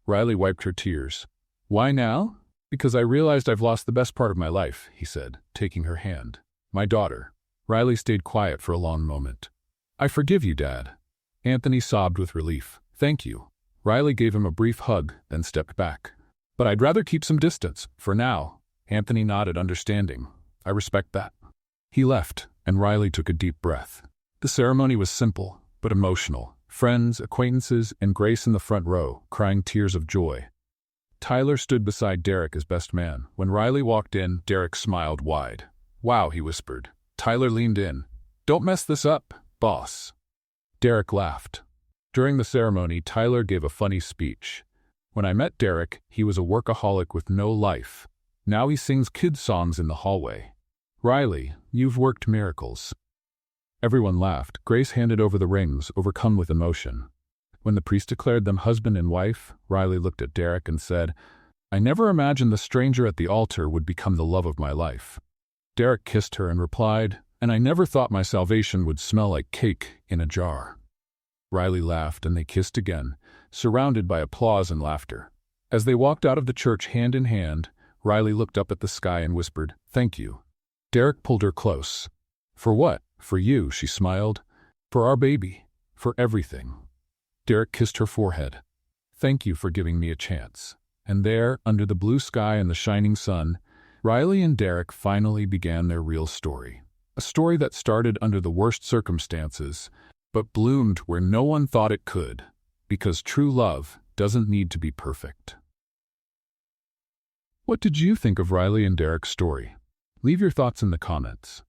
Riley wiped her tears. Why now? Because I realized I've lost the best part of my life, he said, taking her hand. My daughter. Riley stayed quiet for a long moment. I forgive you, Dad. Anthony sobbed with relief. Thank you. Riley gave him a brief hug, then stepped back. But I'd rather keep some distance, for now. Anthony nodded, understanding. I respect that. He left, and Riley took a deep breath. The ceremony was simple, but emotional. Friends, acquaintances, and Grace in the front row, crying tears of joy. Tyler stood beside Derek as best man. When Riley walked in, Derek smiled wide. Wow, he whispered. Tyler leaned in. Don't mess this up, boss. Derek laughed. During the ceremony, Tyler gave a funny speech. When I met Derek, he was a workaholic with no life. Now he sings kids' songs in the hallway. Riley, you've worked miracles. Everyone laughed. Grace handed over the rings, overcome with emotion. When the priest declared them husband and wife, Riley looked at Derek and said, I never imagined the stranger at the altar would become the love of my life. Derek kissed her and replied, and I never thought my salvation would smell like cake in a jar. Riley laughed and they kissed again, surrounded by applause and laughter. As they walked out of the church hand in hand, Riley looked up at the sky and whispered, Thank you. Derek pulled her close. For what? For you, she smiled. For our baby. For everything. Derek kissed her forehead. Thank you for giving me a chance. And there, under the blue sky and the shining sun, Riley and Derek finally began their real story. A story that started under the worst circumstances, but bloomed where no one thought it could, because true love doesn't need to be perfect. What did you think of Riley and Derek's story? Leave your thoughts in the comments.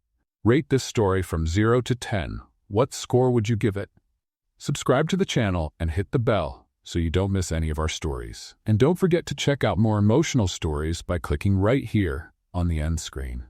Rate this story from 0 to 10. What score would you give it? Subscribe to the channel and hit the bell so you don't miss any of our stories. And don't forget to check out more emotional stories by clicking right here on the end screen.